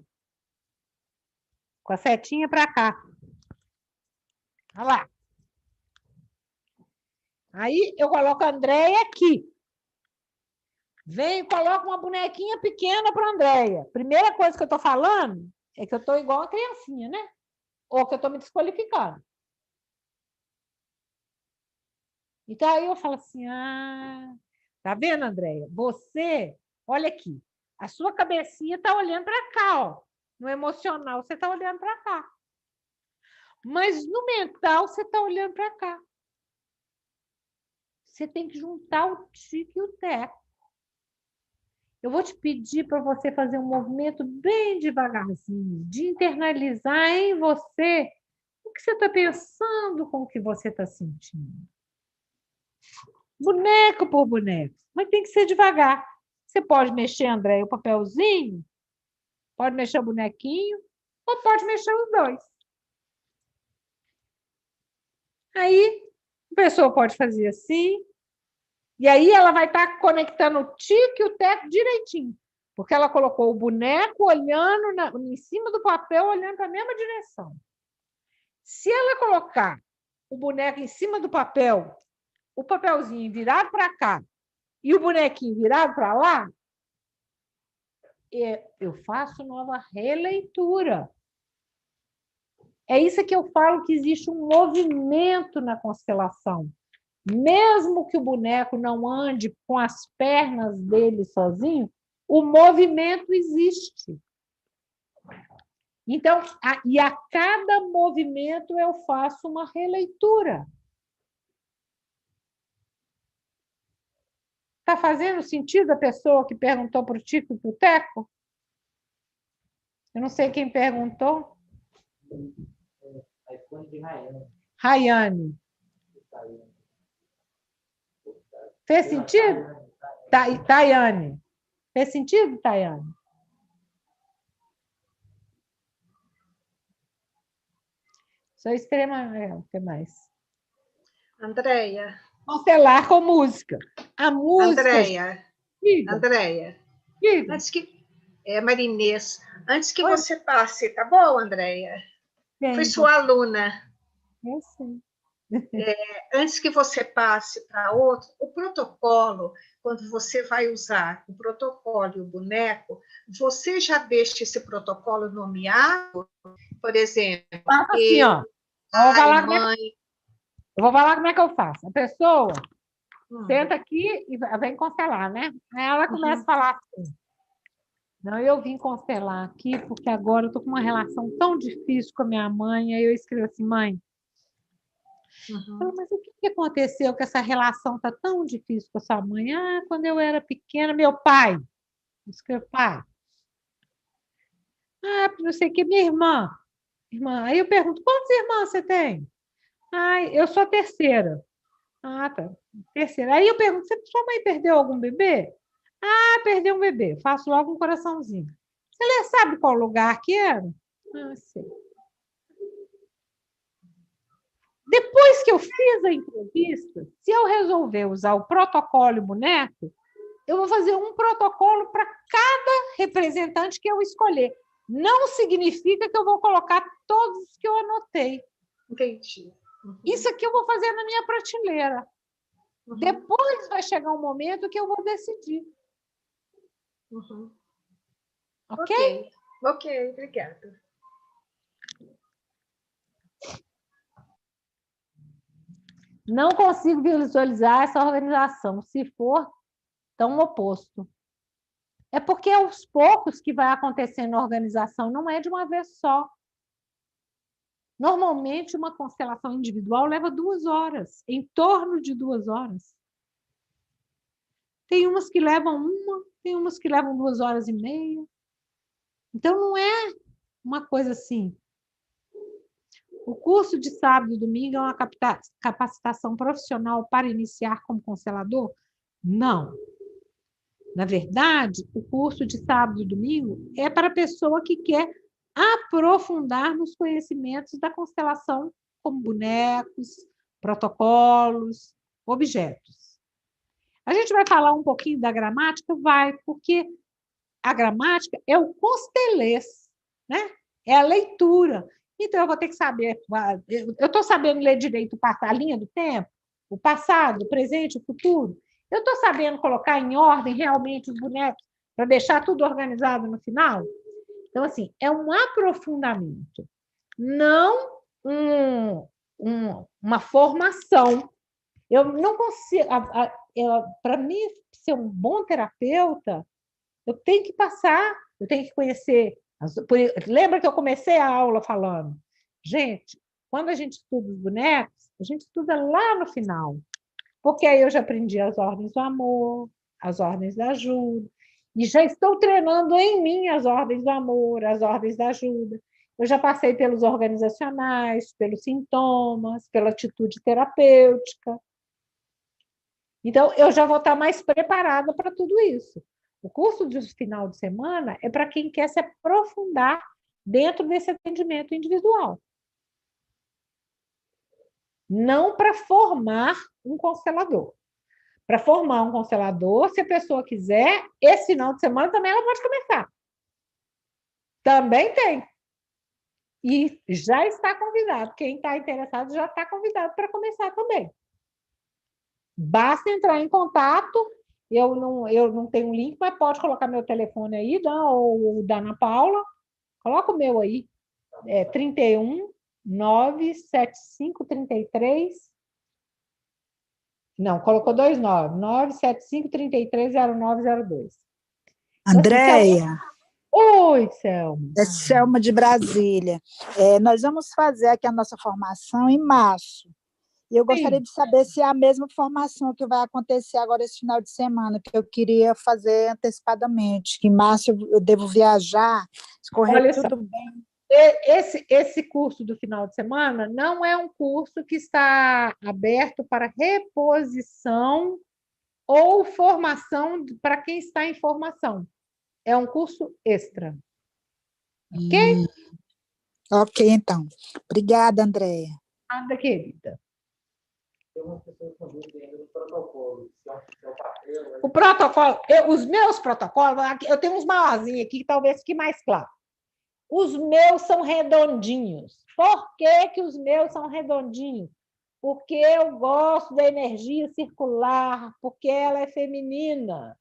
com a setinha para cá. Olha lá. Aí eu coloco a Andréia aqui. Venho e coloco uma bonequinha pequena para a Andréia. Primeira coisa que eu estou falando é que eu estou igual a criancinha, né? Ou que eu estou me desqualificando. Então, aí eu falo assim, tá vendo, Andréia? Você, olha aqui, a sua cabecinha está olhando para cá, ó. No emocional, você está olhando para cá. Mas no mental, você está olhando para cá. Você tem que juntar o Tico e o Teco. Eu vou te pedir para você fazer um movimento bem devagarzinho, de internalizar em você o que você está pensando com o que você está sentindo. Boneco por boneco, mas tem que ser devagar. Você pode mexer, André, o papelzinho, pode mexer o bonequinho, ou pode mexer os dois. Aí, a pessoa pode fazer assim, e aí ela vai estar conectando o Tico e o Teco direitinho, porque ela colocou o boneco olhando em cima do papel, olhando para a mesma direção. Se ela colocar o boneco em cima do papel, o papelzinho virado para cá e o bonequinho virado para lá, eu faço nova releitura. É isso que eu falo, que existe um movimento na constelação. Mesmo que o boneco não ande com as pernas dele sozinho, o movimento existe. Então, a cada movimento eu faço uma releitura. Está fazendo sentido a pessoa que perguntou para o Tico e para o Teco? Eu não sei quem perguntou. Rayane. Fez sentido? Tayane. Fez sentido, Tayane? Sou extrema. O que mais? Andréia. Constelar com música. A música. Andréia. Diga. Andréia. Diga. Antes que. Marinês. Antes que você passe, tá bom, Andréia? Fui sua aluna. Eu sei. Antes que você passe para outro, o protocolo, quando você vai usar o protocolo e o boneco, você já deixa esse protocolo nomeado, por exemplo, assim, ó. Eu vou falar como é que eu faço. A pessoa senta aqui e vem constelar, né? Aí ela começa a falar assim. Não, eu vim constelar aqui porque agora eu estou com uma relação tão difícil com a minha mãe. Aí eu escrevo assim, mãe, mas o que aconteceu que essa relação está tão difícil com a sua mãe? Ah, quando eu era pequena, meu pai. Eu escrevo, pai. Ah, não sei o que, minha irmã. Aí eu pergunto, quantas irmãs você tem? Ah, eu sou a terceira. Ah, tá. Terceira. Aí eu pergunto, sua mãe perdeu algum bebê? Ah, perdeu um bebê. Faço logo um coraçãozinho. Você sabe qual lugar que era? Ah, sei. Depois que eu fiz a entrevista, se eu resolver usar o protocolo e boneco, eu vou fazer um protocolo para cada representante que eu escolher. Não significa que eu vou colocar todos os que eu anotei. Entendi. Isso aqui eu vou fazer na minha prateleira. Depois vai chegar um momento que eu vou decidir. Ok? Ok, obrigada. Não consigo visualizar essa organização, se for tão oposto. É porque aos poucos que vai acontecendo na organização, não é de uma vez só. Normalmente, uma constelação individual leva 2 horas, em torno de 2 horas. Tem umas que levam 1, tem umas que levam 2 horas e meia. Então, não é uma coisa assim. O curso de sábado e domingo é uma capacitação profissional para iniciar como constelador? Não. Na verdade, o curso de sábado e domingo é para a pessoa que quer aprofundar nos conhecimentos da constelação, como bonecos, protocolos, objetos. A gente vai falar um pouquinho da gramática? Vai, porque a gramática é o constelês, né? É a leitura. Então, eu vou ter que saber. Eu estou sabendo ler direito a linha do tempo, o passado, o presente, o futuro. Eu estou sabendo colocar em ordem realmente os bonecos para deixar tudo organizado no final? Então, assim, é um aprofundamento, não uma formação. Eu não consigo. Para mim, ser um bom terapeuta, eu tenho que passar, eu tenho que conhecer. Lembra que eu comecei a aula falando? Gente, quando a gente estuda os bonecos, a gente estuda lá no final. Porque aí eu já aprendi as ordens do amor, as ordens da ajuda, e já estou treinando em mim as ordens do amor, as ordens da ajuda. Eu já passei pelos organizacionais, pelos sintomas, pela atitude terapêutica. Então, eu já vou estar mais preparada para tudo isso. O curso de final de semana é para quem quer se aprofundar dentro desse atendimento individual. Não para formar um constelador. Para formar um constelador, se a pessoa quiser, esse final de semana também ela pode começar. Também tem. E já está convidado. Quem está interessado já está convidado para começar também. Basta entrar em contato. Eu não tenho um link, mas pode colocar meu telefone aí, ou o da Ana Paula. Coloca o meu aí. 31 975 33. Não, colocou 29. 975 33 0902. Andréia. Oi, Selma. É Selma de Brasília. Nós vamos fazer aqui a nossa formação em março. E eu gostaria de saber se é a mesma formação que vai acontecer agora esse final de semana, que eu queria fazer antecipadamente, que em março eu devo viajar, se correr tudo bem. Esse curso do final de semana não é um curso que está aberto para reposição ou formação para quem está em formação. É um curso extra. Ok? Ok, então. Obrigada, Andréia. Nada, querida. O protocolo, os meus protocolos, eu tenho uns maiorzinhos aqui, que talvez fique mais claro. Os meus são redondinhos. Por que que os meus são redondinhos? Porque eu gosto da energia circular, porque ela é feminina.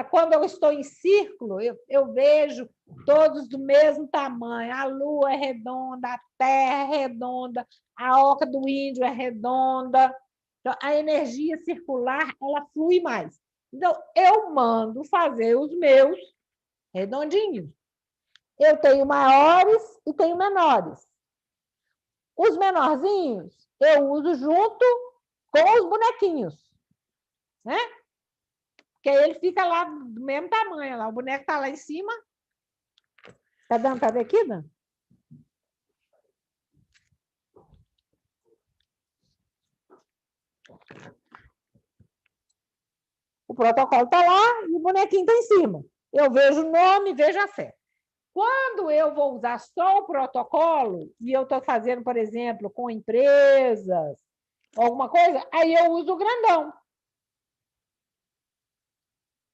Quando eu estou em círculo, eu vejo todos do mesmo tamanho. A lua é redonda, a terra é redonda, a oca do índio é redonda. Então, a energia circular, ela flui mais. Então, eu mando fazer os meus redondinhos. Eu tenho maiores e tenho menores. Os menorzinhos, eu uso junto com os bonequinhos, né? Porque aí ele fica lá do mesmo tamanho. Lá. O boneco está lá em cima. Está dando para ver aqui, Dan? O protocolo está lá e o bonequinho está em cima. Eu vejo o nome, vejo a seta. Quando eu vou usar só o protocolo, e eu estou fazendo, por exemplo, com empresas, alguma coisa, aí eu uso o grandão.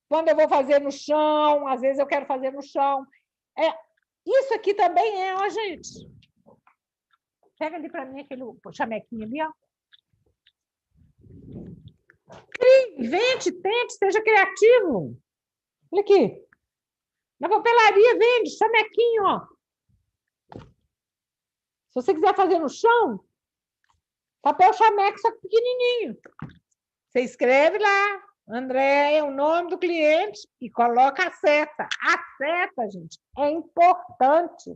Quando eu vou fazer no chão, às vezes eu quero fazer no chão. Isso aqui também é, ó, gente. Pega ali para mim aquele chamequinho ali, ó. Invente, tente, seja criativo. Olha aqui. Na papelaria vende chamequinho, ó. Se você quiser fazer no chão, papel chameco, só que pequenininho. Você escreve lá, André, o nome do cliente e coloca a seta. A seta, gente, é importante.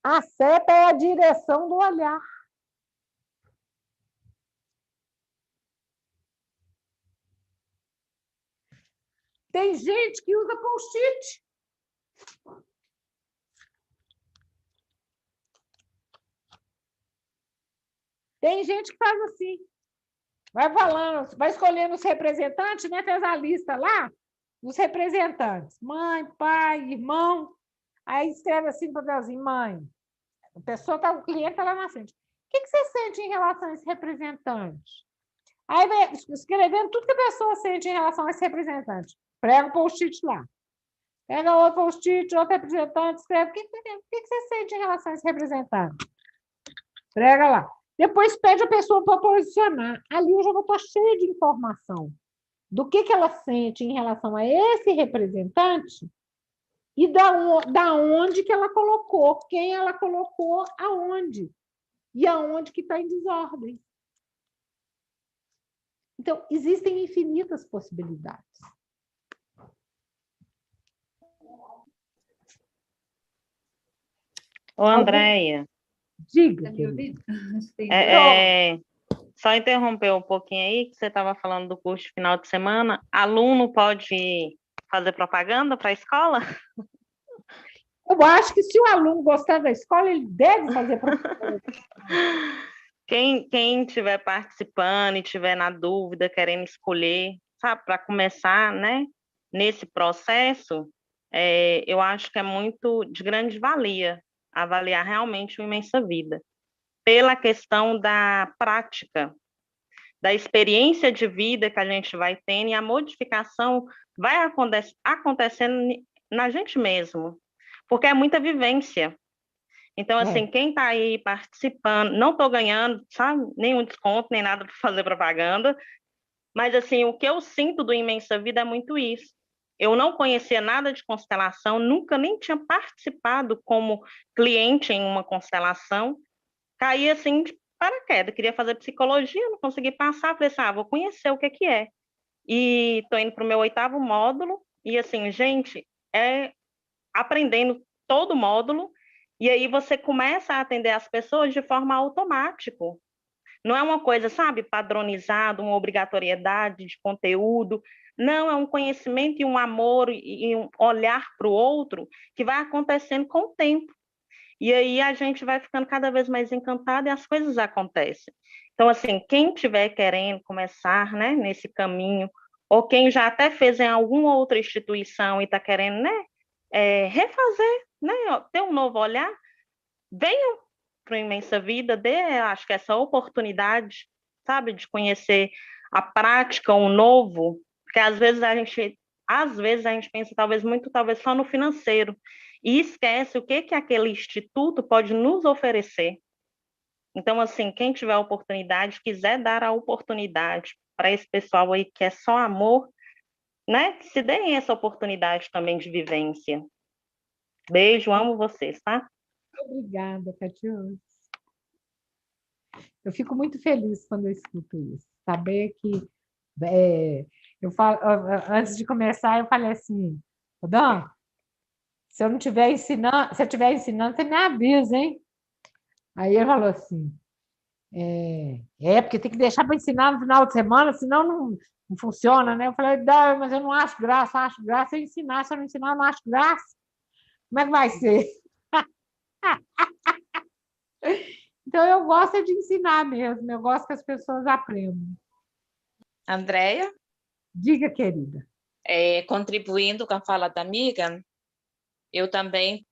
A seta é a direção do olhar. Tem gente que usa post-it. Tem gente que faz assim. Vai falando, vai escolhendo os representantes, né? Fez a lista lá dos representantes. Mãe, pai, irmão. Aí escreve assim para o papelzinho, mãe. A pessoa tá, o cliente está lá na frente. O que você sente em relação a esse representante? Aí vai escrevendo tudo que a pessoa sente em relação a esse representante. Prega o post-it lá. Pega outro post-it, outro representante, escreve. O que você sente em relação a esse representante? Prega lá. Depois pede a pessoa para posicionar. Ali eu já vou estar cheia de informação do que ela sente em relação a esse representante e da onde que ela colocou, quem ela colocou, aonde. E aonde que está em desordem. Então, existem infinitas possibilidades. Ô, Andréia. Diga. Só interromper um pouquinho aí, que você estava falando do curso de final de semana. Aluno pode fazer propaganda para a escola? Eu acho que se o aluno gostar da escola, ele deve fazer propaganda. Quem estiver participando e estiver na dúvida, querendo escolher, sabe, para começar, né, nesse processo, eu acho que é muito de grande valia avaliar realmente o Imensa Vida, pela questão da prática, da experiência de vida que a gente vai tendo, e a modificação vai acontecendo na gente mesmo, porque é muita vivência. Então, assim, quem está aí participando, não estou ganhando, sabe, nenhum desconto, nem nada para fazer propaganda, mas, assim, o que eu sinto do Imensa Vida é muito isso. Eu não conhecia nada de constelação, nunca nem tinha participado como cliente em uma constelação, caí, assim, de paraquedas, queria fazer psicologia, não consegui passar, falei assim, vou conhecer o que é. E estou indo para o meu 8º módulo, e, assim, gente, aprendendo todo o módulo, e aí você começa a atender as pessoas de forma automática. Não é uma coisa, sabe, padronizada, uma obrigatoriedade de conteúdo. Não, é um conhecimento e um amor e um olhar para o outro que vai acontecendo com o tempo. E aí a gente vai ficando cada vez mais encantado e as coisas acontecem. Então, assim, quem estiver querendo começar, né, nesse caminho, ou quem já até fez em alguma outra instituição e está querendo, né, refazer, né, ter um novo olhar, venham para a Imensa Vida, acho que essa oportunidade, sabe, de conhecer a prática, o novo, porque às vezes a gente pensa talvez só no financeiro e esquece o que aquele instituto pode nos oferecer. Então, assim, quem tiver a oportunidade, quiser dar a oportunidade para esse pessoal aí que é só amor, né, que se deem essa oportunidade também de vivência. Beijo, amo vocês, tá? Obrigada, Catiane. Eu fico muito feliz quando eu escuto isso. Saber que eu falo, antes de começar, eu falei assim, Dan, se eu estiver ensinando, você me avisa, hein? Aí ele falou assim, porque tem que deixar para ensinar no final de semana, senão não funciona, né? Eu falei, não, mas eu não acho graça, eu ensinar, se eu não ensinar, eu não acho graça. Como é que vai ser? Então, eu gosto de ensinar mesmo, eu gosto que as pessoas aprendam. Andréia? Diga, querida. Contribuindo com a fala da amiga, eu também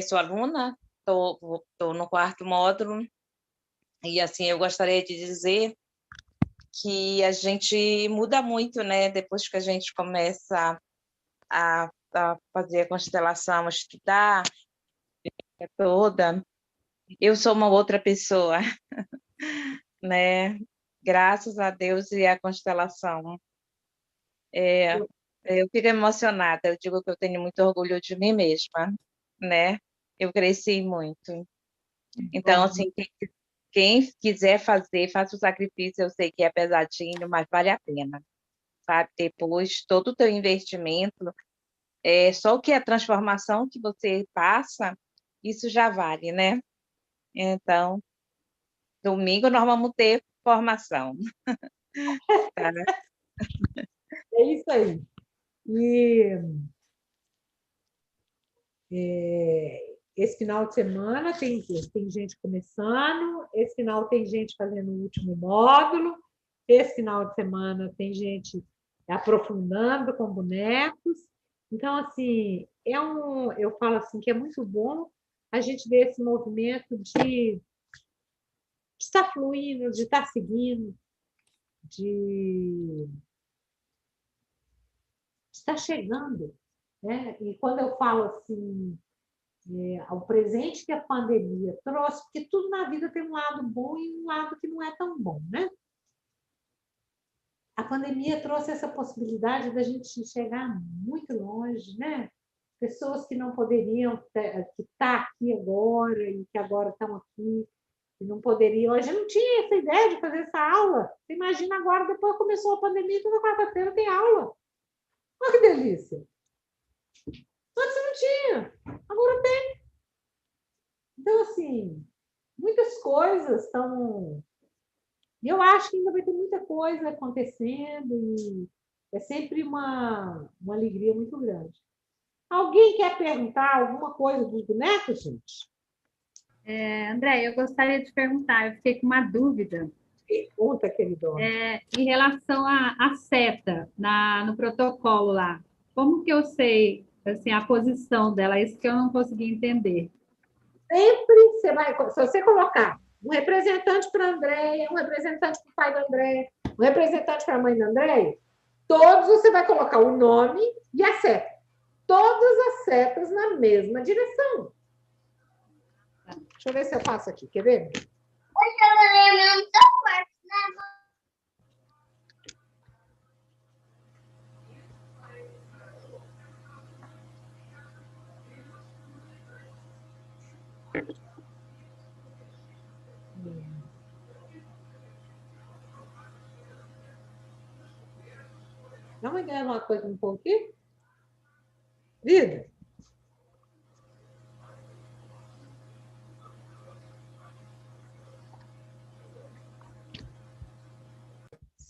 sou aluna, estou no 4º módulo, e assim, eu gostaria de dizer que a gente muda muito, né? Depois que a gente começa a fazer a constelação, a estudar toda, eu sou uma outra pessoa, né? Graças a Deus e à constelação. Eu fico emocionada, eu digo que eu tenho muito orgulho de mim mesma, né? Eu cresci muito. Então, assim, quem quiser fazer, faça o sacrifício, eu sei que é pesadinho, mas vale a pena, sabe? Depois, todo o teu investimento, só que a transformação que você passa, isso já vale, né? Então, domingo nós vamos ter formação. Tá? É isso aí. E esse final de semana tem gente começando, esse final tem gente fazendo o último módulo, esse final de semana tem gente aprofundando com bonecos. Então, assim, eu falo assim que é muito bom a gente ver esse movimento de estar fluindo, de estar seguindo, de estar chegando, né? E quando eu falo assim, ao presente que a pandemia trouxe, porque tudo na vida tem um lado bom e um lado que não é tão bom, né? A pandemia trouxe essa possibilidade da gente chegar muito longe, né? Pessoas que não poderiam, que estão aqui agora e que agora estão aqui, e não poderiam. Hoje não tinha essa ideia de fazer essa aula. Você imagina agora, depois começou a pandemia, toda quarta-feira tem aula. Olha que delícia! Antes não tinha, agora tem. Então, assim, muitas coisas estão. Eu acho que ainda vai ter muita coisa acontecendo e é sempre uma alegria muito grande. Alguém quer perguntar alguma coisa dos bonecos, gente? André, eu gostaria de perguntar, eu fiquei com uma dúvida. Pergunta, queridona. Em relação à seta no protocolo lá, como que eu sei assim, a posição dela? Isso que eu não consegui entender. Sempre você vai, se você colocar um representante para a Andréia, um representante para o pai da Andréia, um representante para a mãe da Andréia, todos você vai colocar o nome e a seta. Todas as setas na mesma direção. Deixa eu ver se eu faço aqui, quer ver? Dá uma ideia de uma coisa um pouco aqui? Vida.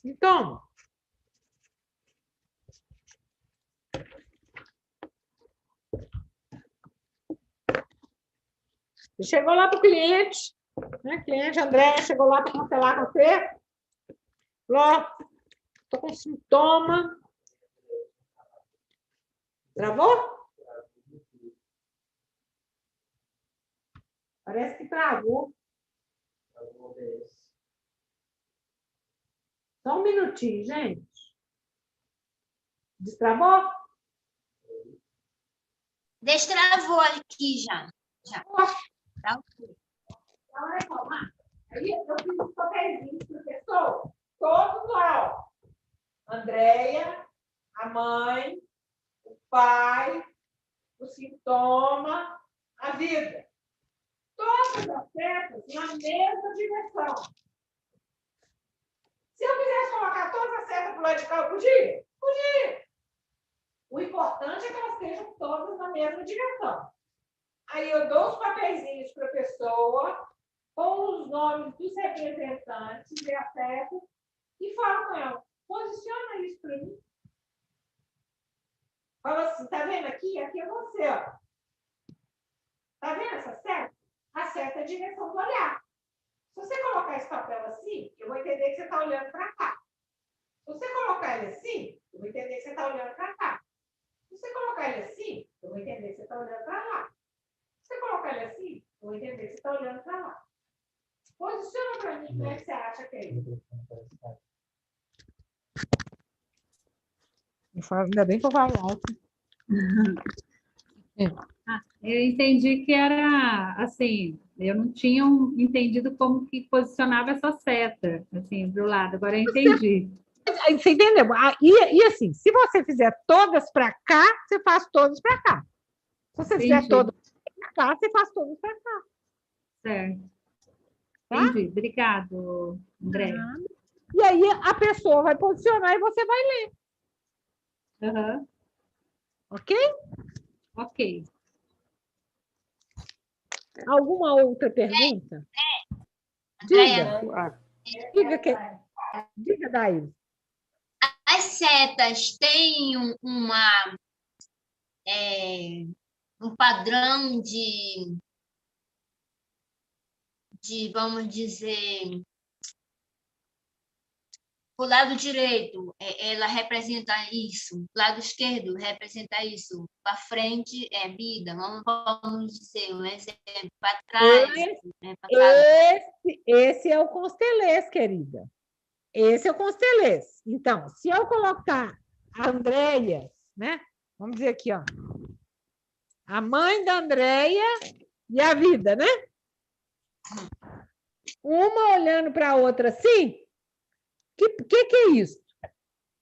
Então, Você chegou lá para o cliente, né? Cliente André chegou lá para constelar com você. Falou, estou com sintoma. Travou? Parece que travou. Só um minutinho, gente. Destravou? Destravou aqui já. Tá. Aí eu fiz os papeizinhos, professor. Todos lá, ó. Andréia, a mãe, o pai, o sintoma, a vida. Todas as setas na mesma direção. Se eu quisesse colocar todas as setas para o lado de cá, eu podia? Podia. O importante é que elas estejam todas na mesma direção. Aí eu dou os papeizinhos para a pessoa, com os nomes dos representantes e a seta, e falo com ela, posiciona isso para mim. Fala assim, tá vendo aqui? Aqui é você, ó. Tá vendo essa seta? A seta é a direção do olhar. Se você colocar esse papel assim, eu vou entender que você está olhando para cá. Se você colocar ele assim, eu vou entender que você está olhando para cá. Se você colocar ele assim, eu vou entender que você está olhando para lá. Se você colocar ele assim, eu vou entender que você está olhando para lá. Posiciona para mim como é que você acha que é isso. Ainda bem que eu falo alto. Eu entendi que era assim, eu não tinha entendido como que posicionava essa seta, assim, do lado, agora eu entendi. Você entendeu? E assim, se você fizer todas para cá, você faz todas para cá. Se você fizer todas para cá, você faz todas para cá. Certo. Tá? Entendi. Obrigado, André. E aí a pessoa vai posicionar e você vai ler. Uhum. Ok? Ok. Alguma outra pergunta? Andréia. Diga, Daí. As setas têm um padrão de, vamos dizer, o lado direito, ela representa isso, o lado esquerdo representa isso, para frente é vida, vamos dizer, um exemplo, para trás. Esse é o constelês, querida. Esse é o constelês. Então, se eu colocar a Andréia, né? Vamos dizer aqui, ó. A mãe da Andréia e a vida, né? Uma olhando para a outra assim. Que é isso? O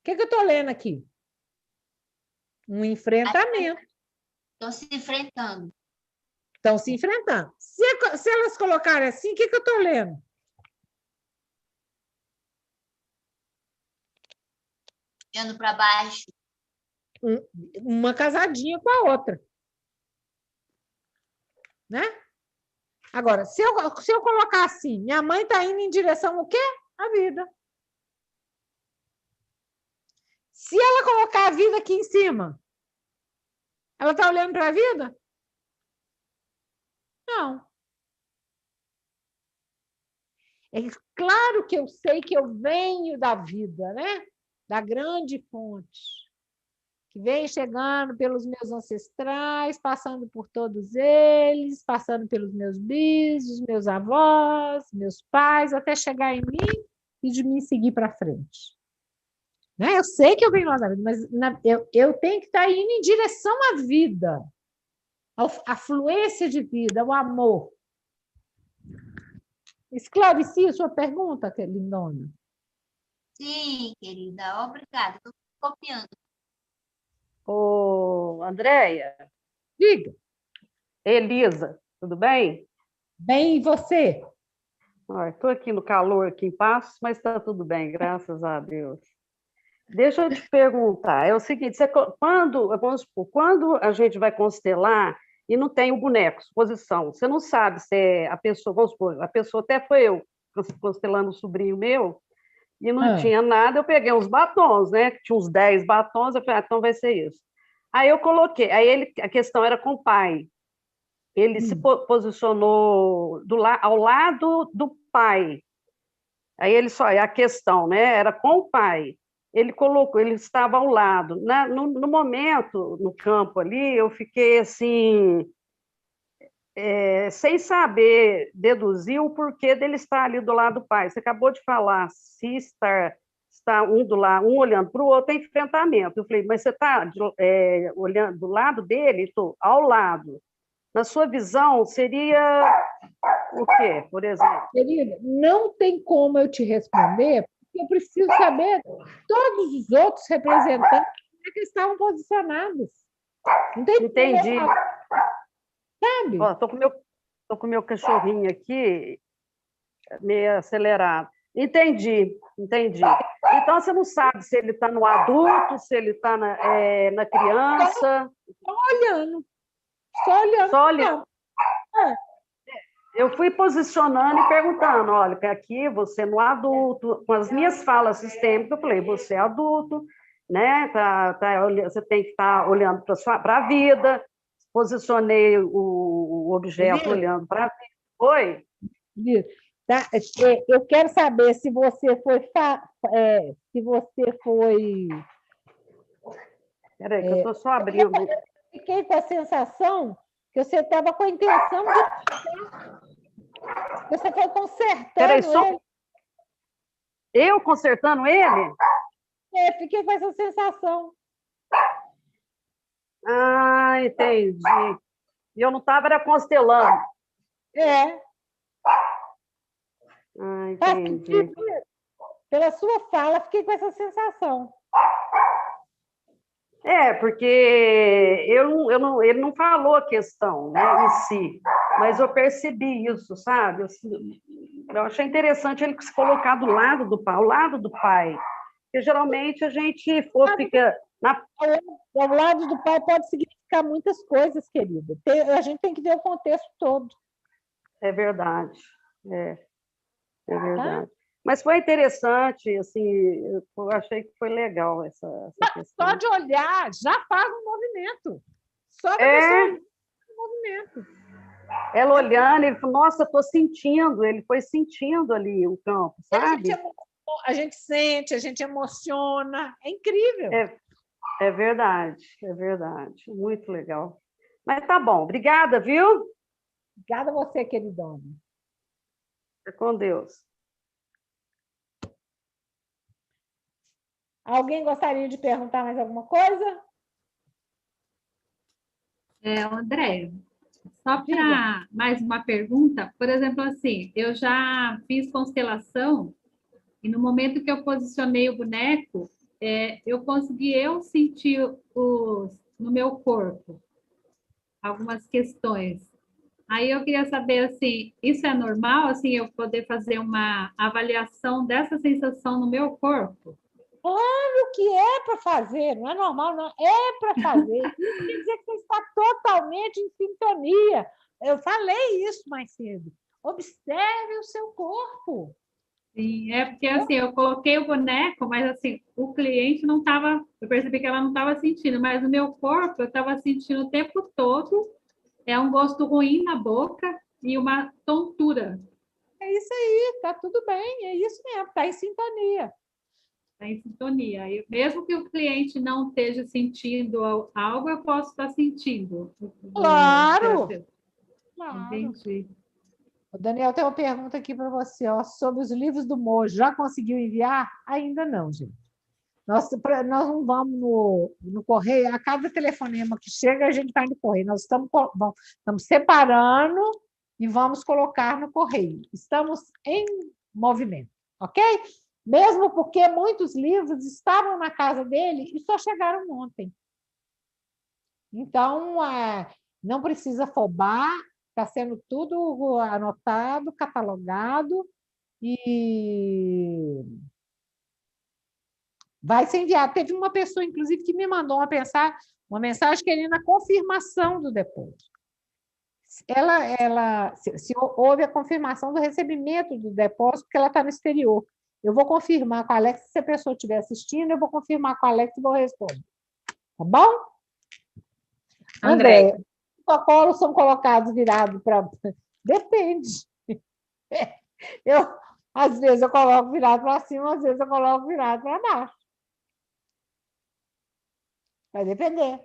que eu estou lendo aqui? Um enfrentamento. Estão se enfrentando. Estão se enfrentando. Se elas colocarem assim, o que eu estou lendo? Olhando para baixo. Uma casadinha com a outra. Né? Agora, se eu colocar assim, minha mãe está indo em direção ao quê? A vida. Se ela colocar a vida aqui em cima, ela está olhando para a vida? Não. É claro que eu sei que eu venho da vida, né? Da grande fonte, que vem chegando pelos meus ancestrais, passando por todos eles, passando pelos meus bis, meus avós, meus pais, até chegar em mim e de mim seguir para frente. Né? Eu sei que eu venho lá da vida, mas eu tenho que estar indo em direção à vida, à fluência de vida, ao amor. Esclareci a sua pergunta, lindona? Sim, querida, obrigada. Estou copiando. Ô, Andréia. Diga. Elisa, tudo bem? Bem, e você? Estou aqui no calor, aqui em Passos, mas está tudo bem, graças a Deus. Deixa eu te perguntar, é o seguinte, vamos supor, quando a gente vai constelar e não tem o boneco, exposição, você não sabe se é a pessoa, vamos supor, a pessoa até foi eu, constelando um sobrinho meu, e não tinha nada, eu peguei uns batons, né? Tinha uns 10 batons, eu falei, então vai ser isso. Aí eu coloquei, a questão era com o pai. ele se posicionou ao lado do pai. Aí ele só a questão, né? Era com o pai. Ele estava ao lado. No momento, no campo ali, eu fiquei assim, sem saber deduzir o porquê dele estar ali do lado do pai. Você acabou de falar, se está um olhando para o outro, é enfrentamento. Eu falei, mas você está olhando do lado dele? Estou ao lado. Na sua visão, seria o quê, por exemplo? Querida, não tem como eu te responder, porque eu preciso saber todos os outros representantes como é que estavam posicionados. Não tem Entendi. Como, sabe? Estou com o meu cachorrinho aqui, meio acelerado. Entendi. Então, você não sabe se ele está no adulto, se ele está na criança. Só olhando. Só olhando. Eu fui posicionando e perguntando, olha, aqui você no adulto, com as minhas falas sistêmicas, eu falei, você é adulto, né? Você tem que estar olhando para a vida. Posicionei o objeto olhando para a vida. Oi? Tá? Eu quero saber se você foi. Espera aí, que eu estou só abrindo. Fiquei com a sensação que você estava com a intenção de. Você foi consertando ele. Eu consertando ele? Fiquei com essa sensação. Ah, entendi. E eu não estava constelando. Ah, entendi. Pela sua fala, fiquei com essa sensação. Porque ele não falou a questão, né, em si, mas eu percebi isso, sabe? Eu achei interessante ele se colocar ao lado do pai, porque geralmente a gente fica... Ao lado do pai pode significar muitas coisas, querida. A gente tem que ver o contexto todo. É verdade. É verdade. Tá? Mas foi interessante, assim, eu achei que foi legal essa questão. Só de olhar, já faz um movimento. Só de olhar, um movimento. Ela olhando, ele falou, nossa, estou sentindo. Ele foi sentindo ali o campo, sabe? A gente sente, a gente emociona. É incrível. É verdade. Muito legal. Mas tá bom, obrigada, viu? Obrigada a você, queridona. Fica com Deus. Alguém gostaria de perguntar mais alguma coisa? André, só para mais uma pergunta, por exemplo, assim, eu já fiz constelação e no momento que eu posicionei o boneco, eu consegui sentir no meu corpo algumas questões. Aí eu queria saber, assim, isso é normal, assim, eu poder fazer uma avaliação dessa sensação no meu corpo? Claro que é para fazer, não é normal, não. É para fazer. Isso quer dizer que você está totalmente em sintonia. Eu falei isso mais cedo. Observe o seu corpo. Sim, porque assim, eu coloquei o boneco, mas assim, o cliente não estava, eu percebi que ela não estava sentindo, mas no meu corpo eu estava sentindo o tempo todo, um gosto ruim na boca e uma tontura. É isso aí, tá tudo bem, é isso mesmo, tá em sintonia. Está em sintonia. Mesmo que o cliente não esteja sentindo algo, eu posso estar sentindo. Claro! Entendi. O Daniel tem uma pergunta aqui para você, sobre os livros do Mojo. Já conseguiu enviar? Ainda não, gente. Nós não vamos no correio. A cada telefonema que chega, a gente vai no correio. Nós estamos separando e vamos colocar no correio. Estamos em movimento, ok? Mesmo porque muitos livros estavam na casa dele e só chegaram ontem. Então, não precisa afobar, está sendo tudo anotado, catalogado e vai ser enviado. Teve uma pessoa, inclusive, que me mandou uma mensagem querendo a confirmação do depósito. Se houve a confirmação do recebimento do depósito, porque ela está no exterior. Eu vou confirmar com a Alex, se a pessoa estiver assistindo, eu vou confirmar com a Alex e vou responder. Tá bom? André, protocolos são colocados virados para... Depende. Às vezes eu coloco virado para cima, às vezes eu coloco virado para baixo. Vai depender.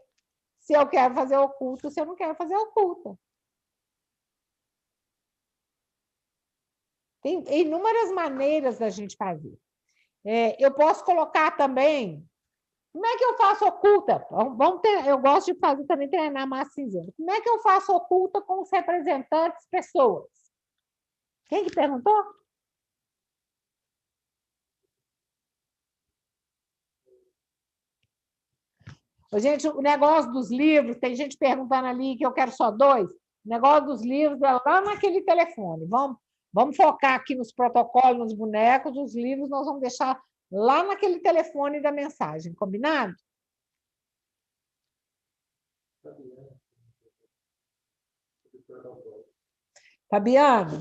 Se eu quero fazer oculto, se eu não quero fazer oculto. Tem inúmeras maneiras da gente fazer. Eu posso colocar também... Como é que eu faço oculta? Eu gosto de fazer também treinar massa cinzenta. Como é que eu faço oculta com os representantes pessoas? Quem que perguntou? Gente, o negócio dos livros, tem gente perguntando ali que eu quero só 2. O negócio dos livros é lá naquele telefone. Vamos focar aqui nos protocolos, nos bonecos, os livros nós vamos deixar lá naquele telefone da mensagem, combinado? Fabiano,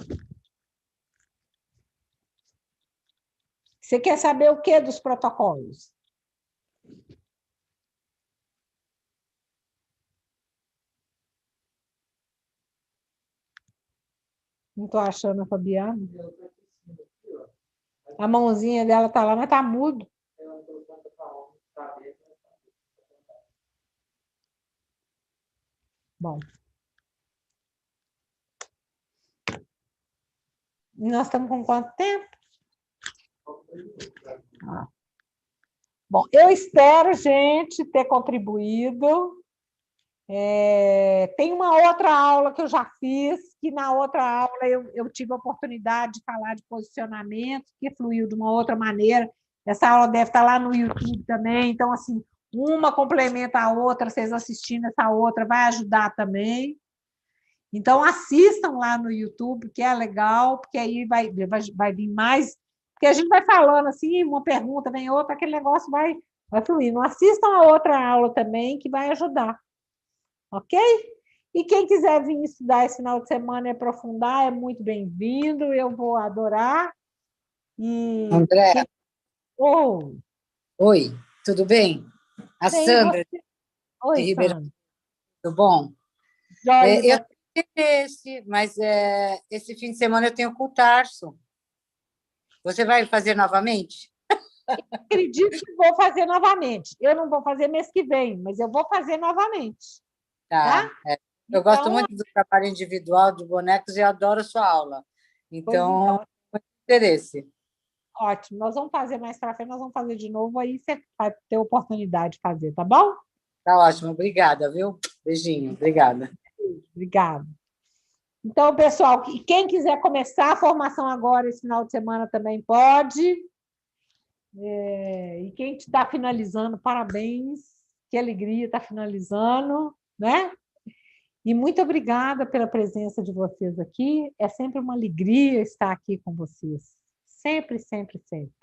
você quer saber o que dos protocolos? Não estou achando a Fabiana. A mãozinha dela está lá, mas está mudo. Bom. Nós estamos com quanto tempo? Bom, eu espero, gente, ter contribuído. Tem uma outra aula que eu já fiz, que na outra aula eu tive a oportunidade de falar de posicionamento, que fluiu de uma outra maneira. Essa aula deve estar lá no YouTube também, então, assim, uma complementa a outra, vocês assistindo essa outra vai ajudar também. Então, assistam lá no YouTube, que é legal, porque aí vai vir mais, porque a gente vai falando assim, uma pergunta, vem outra, aquele negócio vai fluindo. Assistam a outra aula também, que vai ajudar. Ok? E quem quiser vir estudar esse final de semana e aprofundar, é muito bem-vindo, eu vou adorar. André. Oi, tudo bem? A bem, Sandra, você... Oi, de Ribeirão, Sandra. tudo bom? Eu tenho mas esse fim de semana eu tenho com o Tarso. Você vai fazer novamente? Acredito que vou fazer novamente. Eu não vou fazer mês que vem, mas eu vou fazer novamente. Tá? Eu gosto muito do trabalho individual de bonecos e adoro a sua aula. Então, muito interesse. Ótimo. Nós vamos fazer mais para frente, nós vamos fazer de novo, aí você vai ter oportunidade de fazer, tá bom? Tá ótimo. Obrigada, viu? Beijinho. Obrigada. Obrigada. Então, pessoal, quem quiser começar a formação agora, esse final de semana também pode. E quem está finalizando, parabéns. Que alegria estar finalizando, né? E muito obrigada pela presença de vocês aqui. É sempre uma alegria estar aqui com vocês. Sempre, sempre, sempre.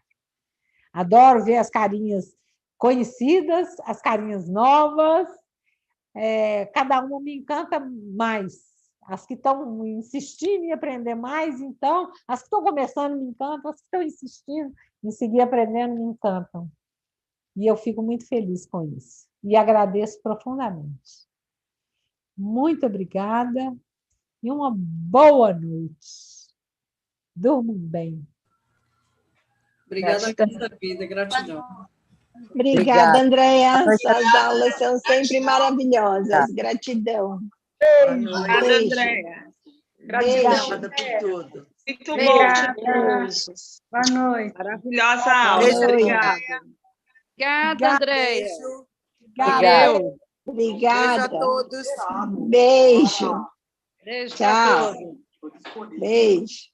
Adoro ver as carinhas conhecidas, as carinhas novas. Cada uma me encanta mais. As que estão insistindo em aprender mais, então, as que estão começando me encantam, as que estão insistindo em seguir aprendendo me encantam. E eu fico muito feliz com isso. E agradeço profundamente. Muito obrigada e uma boa noite. Durmam bem. Obrigada a nossa vida, gratidão. Obrigada, Andréia. Suas aulas são sempre maravilhosas. Gratidão. Obrigada, Andréia. Gratidão por tudo. Muito Obrigada. bom. Boa noite. Maravilhosa aula. Obrigada. Obrigada, Andréia. Obrigada. Obrigada. Beijo a todos. Beijo. Beijo Tchau. a todos. Beijo.